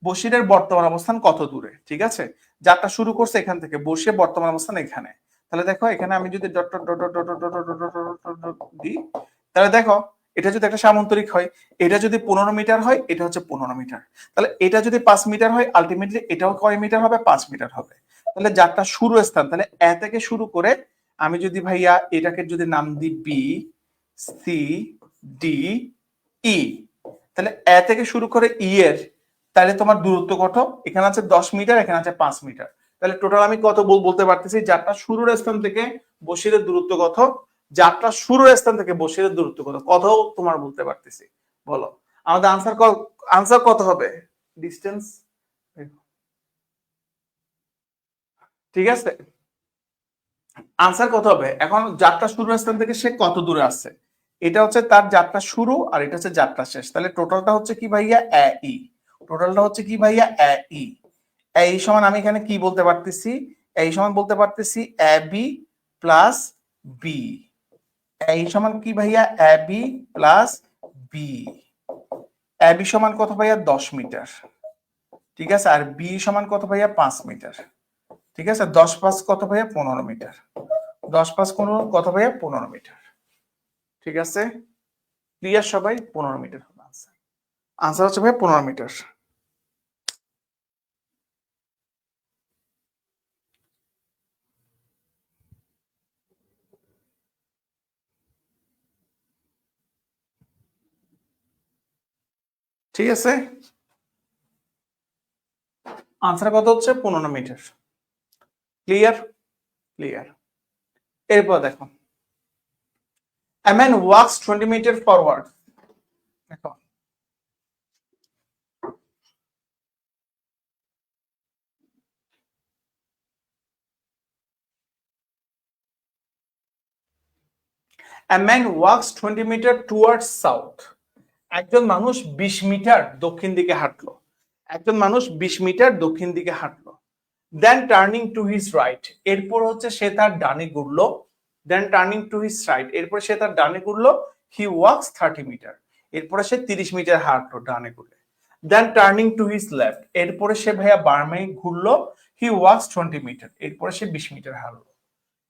বসিরের বর্তমান অবস্থান কত দূরে, ঠিক আছে? যাত্রা শুরু করছে এখান থেকে, বসির বর্তমান অবস্থান এখানে। তাহলে দেখো এখানে আমি যদি dot dot dot dot dot dot dot dot দিই, তাহলে দেখো এটা যদি একটা সামান্তরিক হয়, এটা যদি 15 মিটার হয় এটা হচ্ছে 15 মিটার, তাহলে এটা যদি 5 মিটার হয় আলটিমেটলি এটাও কয় মিটার হবে, 5 মিটার হবে। তাহলে যাত্রা শুরু স্থান, তাহলে এ থেকে শুরু করে আমি যদি ভাইয়া এটাকে যদি নাম দিই বি সি ডি ই, তাহলে এ থেকে শুরু করে ই এর তাহলে তোমার দূরত্ব কত, এখানে আছে 10 মিটার এখানে আছে 5 মিটার, তাহলে টোটাল আমি কত বলতে পারতেছি, যাত্রা শুরুর স্থান থেকে বসিরের দূরত্ব কত, যাত্রা শুরুর স্থান থেকে বসিরের দূরত্ব কত, কত তোমার বলতে পারতেছি, বলো আমাদের আনসার কত হবে, ডিস্টেন্স, ঠিক আছে? আনসার কত হবে, এখন যাত্রা শুরুর স্থান থেকে সে কত দূরে আছে, এটা হচ্ছে তার যাত্রা শুরু আর এটা হচ্ছে যাত্রা শেষ, তাহলে টোটালটা হচ্ছে কি ভাইয়া এ ই, টোটালটা হচ্ছে কি ভাইয়া এ ই। এই সমান আমি এখানে কি বলতে পারতেছি, এই সমান বলতে পারতেছি এ বি প্লাস বি, এই সমান কি ভাইয়া A B plus B, A B সমান কত ভাইয়া 10 মিটার, ঠিক আছে? আর বি সমান কত ভাইয়া 5 মিটার, ঠিক আছে? 10 5 কত ভাইয়া 15 মিটার, 10 5 15 কত ভাইয়া 15 মিটার, ঠিক আছে? ক্লিয়ার সবাই? 15 মিটার হবে আনসার, আনসার হচ্ছে ভাই 15 মিটার। ঠিক আছে, আনসার কত হচ্ছে 15 মিটার। ক্লিয়ার? ক্লিয়ার। এরপর দেখো a man walks 20 metre forward, দেখো a man walks 20 metre towards south, একজন মানুষ 20 মিটার দক্ষিণ দিকে হাঁটলো, একজন মানুষ 20 মিটার দক্ষিণ দিকে হাঁটলো, দেন টার্নিং টু হিজ রাইট, এরপর হচ্ছে সে তার ডানে ঘুরলো, দেন টার্নিং টু হিজ রাইট, এরপর সে তার ডানে ঘুরলো, হি ওয়াক্স 30 মিটার, এরপরে সে 30 মিটার হাঁটলো ডানে ঘুরে, দেন টার্নিং টু হিজ লেফট, এরপরে সে ভাইয়া বামে ঘুরলো, হি ওয়াক্স 20 মিটার, এরপরে সে 20 মিটার হাঁটলো,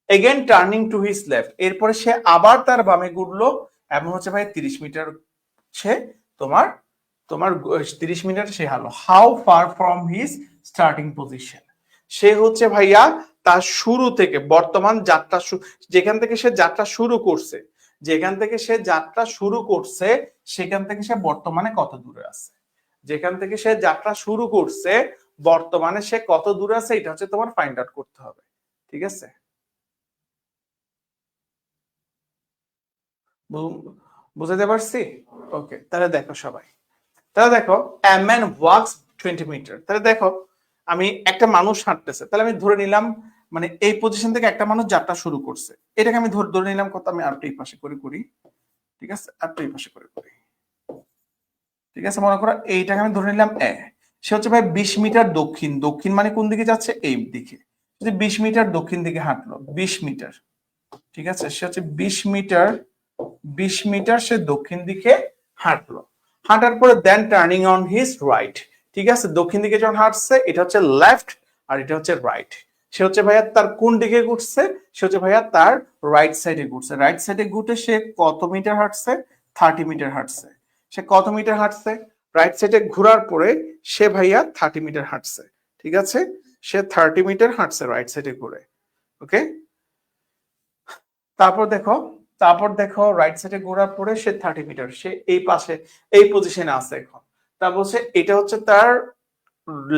again turning to his left, এরপরে সে আবার তার বামে ঘুরলো, এমন হচ্ছে ভাই 30 মিটার সে তোমার তোমার 30 মিটার সে হাঁটলো। How far from his starting position, সে হচ্ছে ভাইয়া তার শুরু থেকে বর্তমান যাত্রা যেখান থেকে সে যাত্রা শুরু করছে, যেখান থেকে সে যাত্রা শুরু করছে সেখান থেকে সে বর্তমানে কত দূরে আছে, যেখান থেকে সে যাত্রা শুরু করছে বর্তমানে সে কত দূরে আছে এটা হচ্ছে তোমার ফাইন্ড আউট করতে হবে, ঠিক আছে? বুঝাতে পারছি? ওকে, তাহলে দেখো সবাই, তাহলে দেখো a man walks 20 মিটার, তাহলে দেখো আমি একটা মানুষ হাঁটতেছে, তাহলে আমি ধরে নিলাম মানে এই পজিশন থেকে একটা মানুষ যাত্রা শুরু করছে, এটাকে আমি ধরে নিলাম কত, আমি আরেকটা এই পাশে করি, ঠিক আছে? আরেকটা এই পাশে করি, ঠিক আছে? মনে করো এইটাকে আমি ধরে নিলাম এ, সে হচ্ছে ভাই 20 মিটার দক্ষিণ, দক্ষিণ মানে কোন দিকে যাচ্ছে, এই দিকে, যদি 20 মিটার দক্ষিণ দিকে হাঁটলো 20 মিটার, ঠিক আছে? সে হচ্ছে 20 মিটার, 20 মিটার সে দক্ষিণ দিকে হাঁটলো, হাঁটার পরে দেন টার্নিং অন হিজ রাইট, ঠিক আছে? দক্ষিণ দিকে যখন হাঁটছে এটা হচ্ছে লেফট আর এটা হচ্ছে রাইট, সে হচ্ছে ভাইয়া তার কোন দিকে ঘুরছে, সে হচ্ছে ভাইয়া তার রাইট সাইডে ঘুরছে, রাইট সাইডে ঘুরতে সে কত মিটার হাঁটছে, 30 মিটার হাঁটছে, সে কত মিটার হাঁটছে, রাইট সাইডে ঘোরার পরে সে ভাইয়া 30 মিটার হাঁটছে, ঠিক আছে? সে 30 মিটার হাঁটছে রাইট সাইডে ঘুরে, ওকে? তারপর দেখো তারপর দেখো রাইট সাইডে ঘোরার পরে সে 30 মিটার, সে এই পাশে এই পজিশনে আছে এখন। তারপর হচ্ছে এটা হচ্ছে তার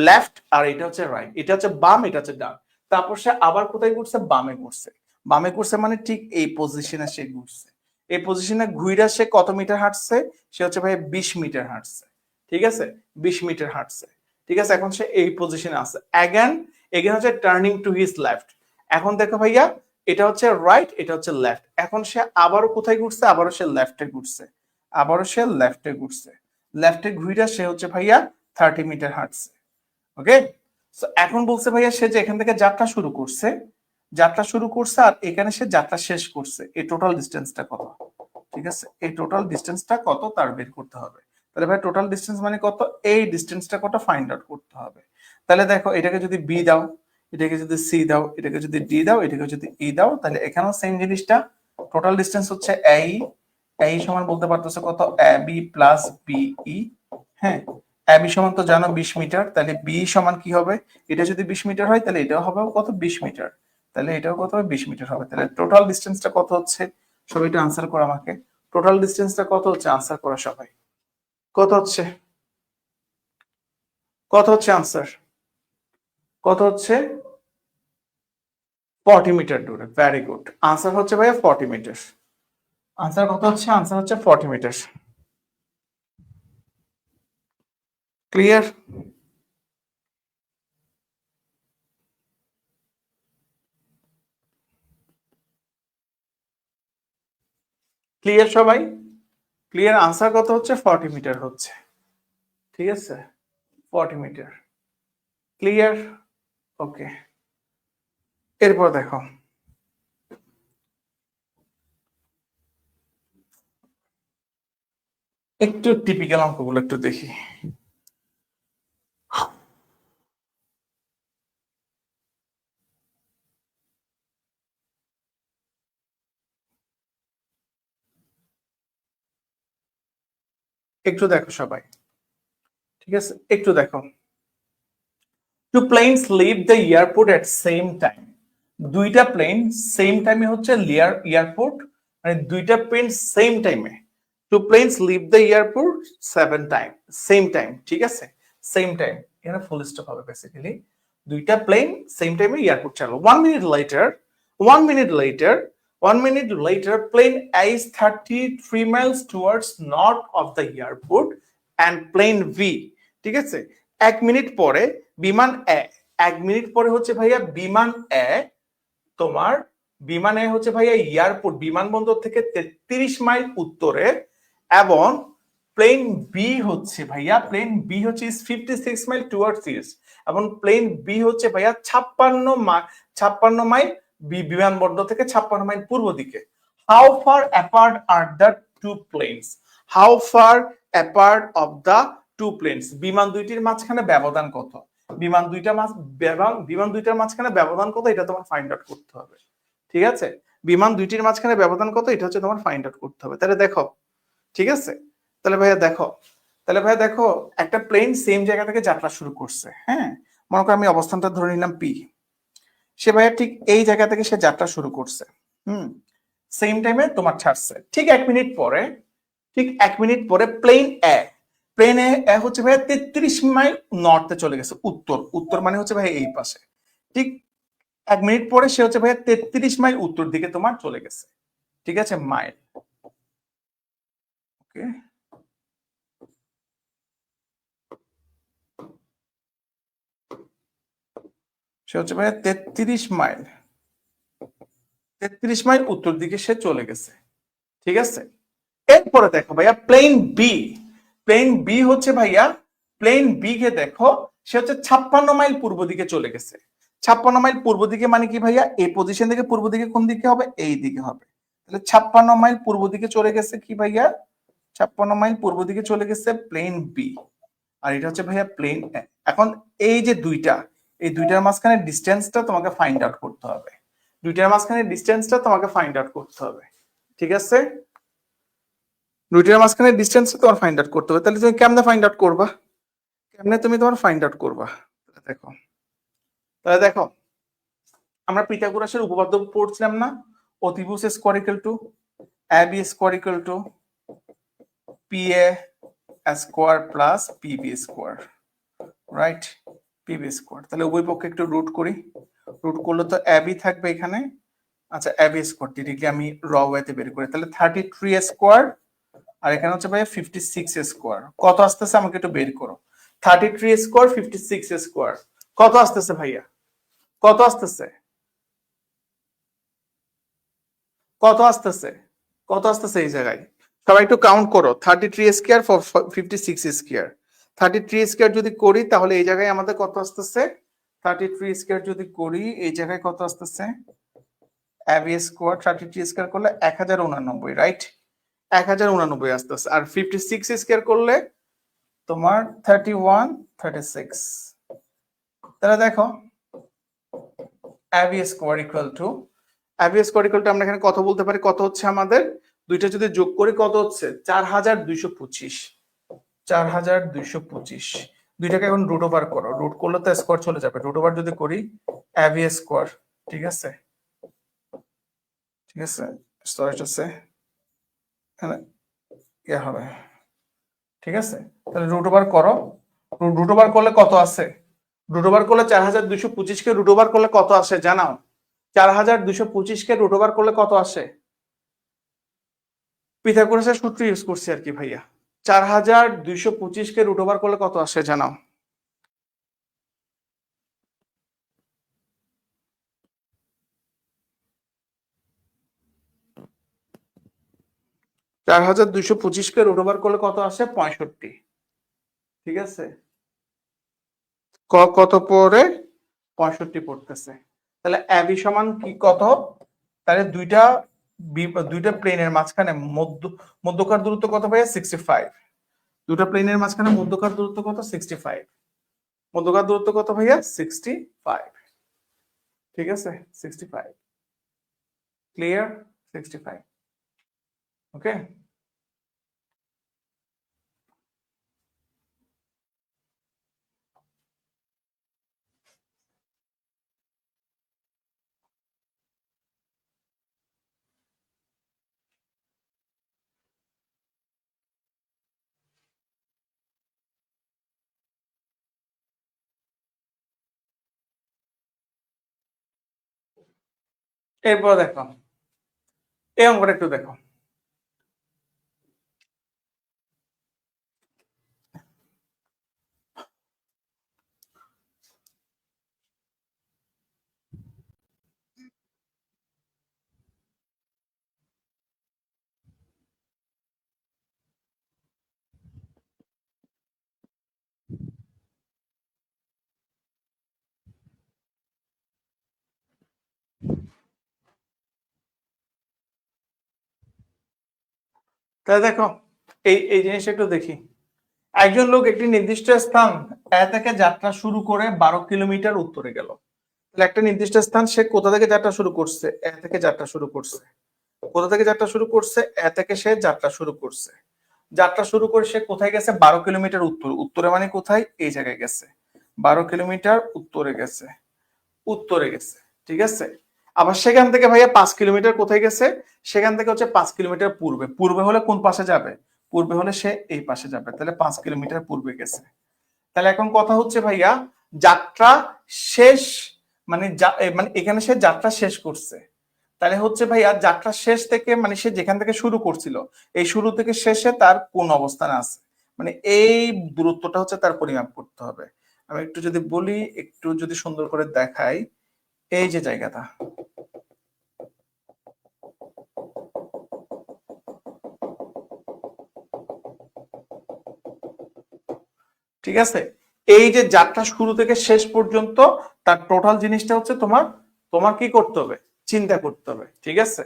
লেফট আর এটা হচ্ছে রাইট, এটা হচ্ছে বাম এটা হচ্ছে ডান। তারপর সে আবার কোথায় ঘুরছে, বামে ঘুরছে। বামে ঘুরছে মানে ঠিক এই পজিশনে সে ঘুরছে। এই পজিশনে ঘুইরা সে কত মিটার হাঁটছে, সে হচ্ছে ভাই 20 মিটার হাঁটছে। ঠিক আছে, 20 মিটার হাঁটছে। ঠিক আছে, এখন সে এই পজিশনে আছে। এগেন এগেন হচ্ছে টার্নিং টু হিজ লেফট। এখন দেখো ভাইয়া এটা হচ্ছে রাইট এটা হচ্ছে লেফট। এখন সে আবারও কোথায় ঘুরছে, আবারও সে লেফটে ঘুরছে, আবারও সে লেফটে ঘুরছে। লেফটে ঘুইরা সে হচ্ছে ভাইয়া 30 মিটার হাঁটছে। ওকে, সো এখন বলছে ভাইয়া সে যে এখান থেকে যাত্রা শুরু করছে, যাত্রা শুরু করছে আর এখানে সে যাত্রা শেষ করছে, এই টোটাল ডিসটেন্সটা কত। ঠিক আছে, এই টোটাল ডিসটেন্সটা কত তার বের করতে হবে। তাহলে ভাই টোটাল ডিসটেন্স মানে কত, এই ডিসটেন্সটা কত ফাইন্ড আউট করতে হবে। তাহলে দেখো এটাকে যদি বি দাও, এটাকে যদি সি দাও, এটাকে যদি ডি দাও, এটাকে যদি ই দাও, তাহলে এখানেও সেম জিনিসটা। টোটাল ডিসটেন্স হচ্ছে এই এই সমান বলতে পারতেছে কত, এ বি প্লাস বিই। হ্যাঁ, এ বি সমান তো জানো 20 মিটার, তাহলে বি সমান কি হবে, এটা যদি 20 মিটার হয় তাহলে এটাও হবে কত 20 মিটার, তাহলে এটাও কত হবে 20 মিটার হবে। তাহলে টোটাল ডিসটেন্সটা কত হচ্ছে, সবাই একটু আনসার করো আমাকে। টোটাল ডিসটেন্সটা কত হচ্ছে, আনসার করো সবাই। কত হচ্ছে, কত হচ্ছে আনসার, কত হচ্ছে 40 মিটার দূরে। ভেরি গুড, আনসার হচ্ছে ভাইয়া 40 মিটার। আনসার কত হচ্ছে, আনসার হচ্ছে 40 মিটার। ক্লিয়ার? ক্লিয়ার সবাই? ক্লিয়ার, আনসার কত হচ্ছে 40 মিটার হচ্ছে। ঠিক আছে, 40 মিটার। ক্লিয়ার? ওকে, এরপর দেখো একটু টিপিক্যাল অঙ্কগুলো একটু দেখি। একটু দেখো সবাই, ঠিক আছে একটু দেখো। Two planes leave the airport at same time. দুইটা প্লেন সেম টাইমে হচ্ছে এয়ারপোর্ট, মানে দুইটা প্লেন সেম টাইমে। Two planes leave the airport same time. ঠিক আছে, সেম টাইম, এখানে ফুল স্টপ হবে বেসিক্যালি। দুইটা প্লেন সেম টাইমে এয়ারপোর্ট চালো। 1 minute later, plane A is 33 miles towards north of the airport and plane V, ঠিক আছে, 1 মিনিট পরে বিমান এ, 1 মিনিট পরে হচ্ছে ভাইয়া বিমান এ তোমার, বিমান এ হচ্ছে ভাইয়া এয়ারপোর্ট বিমানবন্দর থেকে 33 মাইল উত্তরে, এবং প্লেন বি হচ্ছে ভাইয়া, প্লেন বি হচ্ছে 56 মাইল টুয়ার্ডস ইস্ট, এবং প্লেন বি হচ্ছে ভাইয়া 56 মাইল বিমানবন্দর থেকে 56 মাইল পূর্ব দিকে। How far apart are the two planes, how far apart of the two planes, বিমান দুইটির মাঝখানে ব্যবধান কত, বিমান দুইটার মাঝখানে ব্যবধান কত, এটা তোমার ফাইন্ড আউট করতে হবে। ঠিক আছে, বিমান দুইটির মাঝখানে ব্যবধান কত, এটা হচ্ছে তোমার ফাইন্ড আউট করতে হবে। তাহলে দেখো, ঠিক আছে, তাহলে ভাইয়া দেখো, তাহলে ভাইয়া দেখো একটা প্লেন সেম জায়গা থেকে যাত্রা শুরু করছে। হ্যাঁ, মনে করো আমি অবস্থানটা ধরে নিলাম পি, সে ভাইয়া ঠিক এই জায়গা থেকে সে যাত্রা শুরু করছে। সেম টাইমে তোমার ছাড়ছে। ঠিক 1 মিনিট পরে, ঠিক 1 মিনিট পরে প্লেন এ, প্লেন এ হচ্ছে ভাইয়া 33 মাইল নর্থে চলে গেছে, উত্তর, উত্তর মানে হচ্ছে ভাই এই পাশে। ঠিক 1 মিনিট পরে সে হচ্ছে ভাইয়া 33 মাইল উত্তর দিকে তোমার চলে গেছে। ঠিক আছে, মাইল। ওকে, সে হচ্ছে ভাইয়া 33 মাইল, 33 মাইল উত্তর দিকে সে চলে গেছে। ঠিক আছে, এরপরে দেখো ভাইয়া প্লেন বি, প্লেন বি হচ্ছে ভাইয়া, প্লেন বি কে দেখো সে হচ্ছে 56 মাইল পূর্ব দিকে চলে গেছে। 56 মাইল পূর্ব দিকে মানে কি ভাইয়া, এই পজিশন থেকে পূর্ব দিকে কোন দিকে হবে, এই দিকে হবে। তাহলে 56 মাইল পূর্ব দিকে চলে গেছে কি ভাইয়া, 56 মাইল পূর্ব দিকে চলে গেছে প্লেন বি, আর এটা হচ্ছে ভাইয়া প্লেন এ। এখন এই যে দুইটা, এই দুইটার মাঝখানে ডিস্টেন্সটা তোমাকে ফাইন্ড আউট করতে হবে, দুইটার মাঝখানে ডিস্টেন্সটা তোমাকে ফাইন্ড আউট করতে হবে। ঠিক আছে, দুইটার মাঝখানে ডিস্টেন্স তোমার ফাইন্ড আউট করতে হবে। তাহলে তুমি কেমনে ফাইন্ড আউট করবা, কেমনে তুমি তোমার ফাইন্ড আউট করবা, দেখো, তাহলে দেখো আমরা পিথাগোরাসের উপপাদ্য পড়ছিলাম না, অতিভুজ square equal to ab square equal two pa square plus pb square, right? pb square. তাহলে উভয় পক্ষে একটু রুট করি, রুট করলে তো ab থাকবে এখানে। আচ্ছা, ab স্কোয়ার ডিরেক্টলি আমি র ওয়েতে বের করি, তাহলে 33 স্কোয়ার আর এখানে হচ্ছে ভাই 56 স্কোয়ার। কত আসতেছে আমাকে একটু বের করো। 33 স্কোয়ার 56 স্কোয়ার কত আসতেছে ভাইয়া? কত আসতেছে? কত আসতেছে? কত আসতেছে এই জায়গায়? সবাই একটু কাউন্ট করো। 33 স্কোয়ার ফর 56 স্কোয়ার। 33 স্কোয়ার যদি করি তাহলে এই জায়গায় আমাদের কত আসতেছে? 33 স্কোয়ার যদি করি এই জায়গায় কত আসতেছে? ab স্কোয়ার 33 স্কোয়ার করলে 1089, রাইট? 1089 আসতেছে। আর 56 স্কোয়ার করলে তোমার 31 36। তাহলে দেখো ab স্কোয়ার ইকুয়াল টু আমরা এখানে কত বলতে পারি? কত হচ্ছে আমাদের? দুইটা যদি যোগ করি কত হচ্ছে? 4225। 4225 দুইটাকে এখন রুট ওভার করো, রুট করলে তো স্কোয়ার চলে যাবে। রুট ওভার যদি করি ab স্কোয়ার, ঠিক আছে, ঠিক আছে, স্টোরেজ আছে এখানে কি হবে, ঠিক আছে। তাহলে রুট ওভার করো, রুট ওভার করলে কত আছে? রুট ওভার করলে 4225 কে রুট ওভার করলে কত আসে জানাও? 4225 কে রুট ওভার করলে কত আসে? পিথাগোরাসের সূত্র ইউজ করছি আর কি ভাইয়া। 4225 কে রুট ওভার করলে কত আসে জানাও? 4225 কে রুট ওভার করলে কত আসে? 65, ঠিক আছে। কত পরে? 65 পড়তেছে। তাহলে এবি সমান কি কত? তাহলে দুইটা প্লেনের মাঝখানে মধ্যকার দূরত্ব কত ভাইয়া? 65। দুটো প্লেনের মাঝখানে মধ্যকার দূরত্ব কত? 65। মধ্যকার দূরত্ব কত ভাইয়া? 65, ঠিক আছে, 65। ক্লিয়ার? 65, ওকে। এরপর দেখো এই অঙ্কটা একটু দেখো। তাহলে দেখো এই এই জিনিসটা একটু দেখি। একজন লোক একটি নির্দিষ্ট স্থান এ থেকে যাত্রা শুরু করে 12 কিলোমিটার উত্তরে গেল। তাহলে একটা নির্দিষ্ট স্থান সে কোথা থেকে যাত্রা শুরু করছে? এ থেকে যাত্রা শুরু করছে। কোথা থেকে যাত্রা শুরু করছে? এ থেকে সে যাত্রা শুরু করছে। যাত্রা শুরু করে সে কোথায় গেছে? 12 কিলোমিটার উত্তরে মানে কোথায়? এই জায়গায় গেছে। 12 কিলোমিটার উত্তরে গেছে, উত্তরে গেছে, ঠিক আছে। আবার সেখান থেকে ভাইয়া 5 কিলোমিটার কোথায় গেছে? সেখান থেকে হচ্ছে 5 কিলোমিটার পূর্বে। পূর্বে হলে কোন পাশে যাবে? পূর্বে হলে সে এই পাশে যাবে, তাহলে 5 কিলোমিটার পূর্বে গেছে। তাহলে এখন কথা হচ্ছে ভাইয়া যাত্রা শেষ মানে মানে এখানে সে যাত্রা শেষ করছে। তাহলে হচ্ছে ভাইয়া যাত্রা শেষ থেকে মানে সে যেখান থেকে শুরু করছিল এই শুরু থেকে শেষে তার কোন অবস্থানে আছে, মানে এই দূরত্বটা হচ্ছে তার পরিমাপ করতে হবে। আমি একটু যদি বলি, একটু যদি সুন্দর করে দেখাই, এই যে জায়গাটা, ঠিক আছে, এই যে যাত্রা শুরু থেকে শেষ পর্যন্ত তার টোটাল জিনিসটা হচ্ছে তোমার তোমার কি করতে হবে? চিন্তা করতে হবে, ঠিক আছে।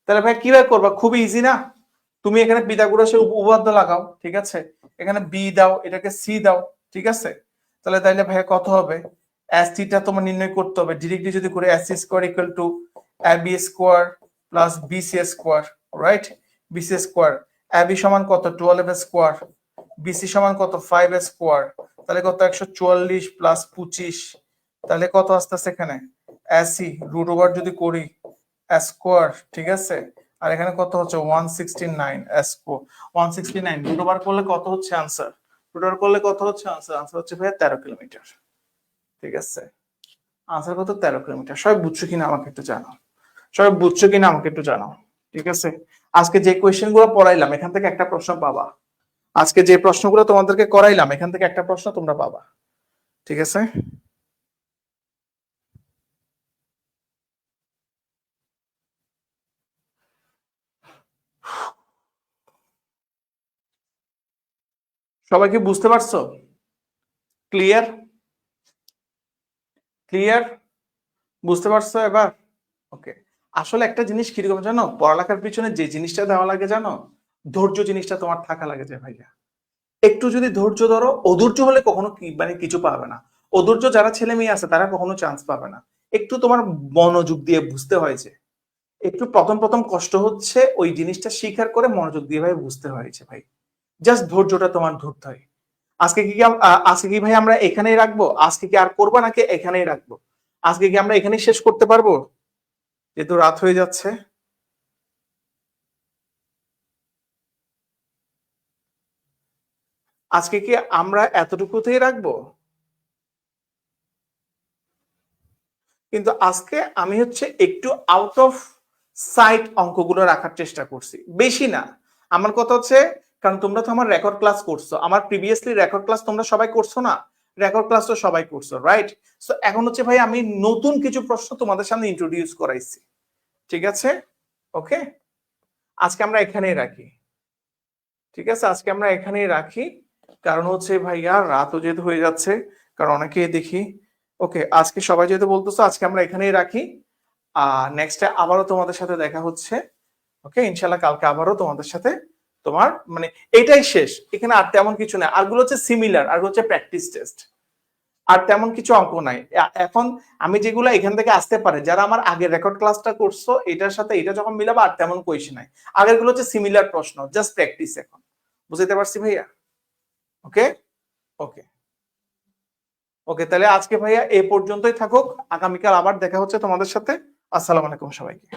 তাহলে ভাই কিভাবে করবা? খুবই ইজি না? তুমি এখানে পিথাগোরাসের উপপাদ্য লাগাও, ঠিক আছে, এখানে বি দাও, এটাকে সি দাও, ঠিক আছে। তাহলে তাইলে ভাইয়া কত হবে? এস থিটা তোমার নির্ণয় করতে হবে। ডিরেক্টলি যদি করে AC square equal to AB square plus BC square, right? BC square, AB সমান কত? 12 স্কোয়ার, বিসি সমান কত? 5 স্কোয়ার, তাহলে কত? 144 প্লাস 25, তাহলে কত আসতেছে এখানে? এসি রুট ওভার যদি করি স্কোয়ার, ঠিক আছে, আর এখানে কত হচ্ছে 169 এসকো 169 রুট ওভার করলে কত হচ্ছে আনসার? রুট ওভার করলে কত হচ্ছে আনসার? আনসার হচ্ছে ভাইয়া 13 কিলোমিটার। ঠিক আছে, আনসার কত? 13 কিলোমিটার। সবাই বুঝছো কিনা আমাকে একটু জানাও, সবাই বুঝছো কিনা আমাকে একটু জানাও। ঠিক আছে, আজকে যে কোয়েশ্চেন গুলো পড়াইলাম এখান থেকে একটা প্রশ্ন পাবা। আজকে যে প্রশ্নগুলো তোমাদেরকে করাইলাম এখান থেকে একটা প্রশ্ন তোমরা পাবা। ঠিক আছে, সবাই কি বুঝতে পারছো? ক্লিয়ার? ক্লিয়ার? বুঝতে পারছো এবার? ওকে। আসলে একটা জিনিস কিরকম জানো, পড়ালেখার পিছনে যে জিনিসটা দেওয়া লাগে জানো, ধৈর্য জিনিসটা তোমার থাকা লাগে যে ভাইয়া। একটু যদি ধৈর্য ধরো, অধৈর্য হলে কখনো মানে কিছু পাবে না। অধৈর্য যারা ছেলে মেয়ে আছে তারা কখনো চান্স পাবে না। একটু তোমার মনোযোগ দিয়ে বুঝতে হয়েছে, একটু প্রথম প্রথম কষ্ট হচ্ছে, ওই জিনিসটা স্বীকার করে মনোযোগ দিয়ে ভাই বুঝতে হয়েছে ভাই। জাস্ট ধৈর্যটা তোমার ধরতে হয়। আজকে কি ভাই আমরা এখানেই রাখবো? আজকে কি আর করবো নাকি এখানেই রাখবো? আজকে কি আমরা এখানেই শেষ করতে পারবো, যেহেতু রাত হয়ে যাচ্ছে? আজকে কি আমরা এতটুকুতেই রাখবো? কিন্তু আজকে আমি হচ্ছে একটু আউট অফ সাইট অঙ্কগুলো রাখার চেষ্টা করছি, বেশি না। আমার কথা হচ্ছে, কারণ তোমরা তো আমার রেকর্ড ক্লাস করছো, আমার প্রিভিয়াসলি রেকর্ড ক্লাস তোমরা সবাই করছো না? রেকর্ড ক্লাস তো সবাই করছো, রাইট? সো এখন হচ্ছে ভাই আমি নতুন কিছু প্রশ্ন তোমাদের সামনে ইন্ট্রোডিউস করাইছি। ঠিক আছে, ওকে। আজকে আমরা এখানেই রাখি। ঠিক আছে, আজকে আমরা এখানেই রাখি। কারণ হচ্ছে ভাইয়া রাতও যেহেতু হয়ে যাচ্ছে, কারণ অনেকে দেখি। ওকে, আজকে সবাই যেহেতু বলতেছো আজকে আমরা এখানেই রাখি। নেক্সট আবারও তোমাদের সাথে দেখা হচ্ছে। ওকে, ইনশাল্লাহ কালকে আবারও তোমাদের সাথে। তোমার মানে এটাই শেষ, এখানে আর তেমন কিছু নাই। আরগুলো হচ্ছে সিমিলার, আর হচ্ছে প্র্যাকটিস টেস্ট। আর তেমন কিছু অঙ্ক নাই এখন। আমি যেগুলো এখান থেকে আসতে পারে, যারা আমার আগের রেকর্ড ক্লাসটা করছো এটার সাথে এটা যখন মিলাবো, আর তেমন কোয়েশ্চেন নাই। আগের গুলো হচ্ছে সিমিলার প্রশ্ন, জাস্ট প্র্যাকটিস এখন। বুঝতে পারছি ভাইয়া? ওকে, ওকে, ওকে। তাহলে আজকে ভাইয়া এই পর্যন্তই থাকুক, আগামীকাল আবার দেখা হচ্ছে তোমাদের সাথে। আসসালামু আলাইকুম সবাইকে।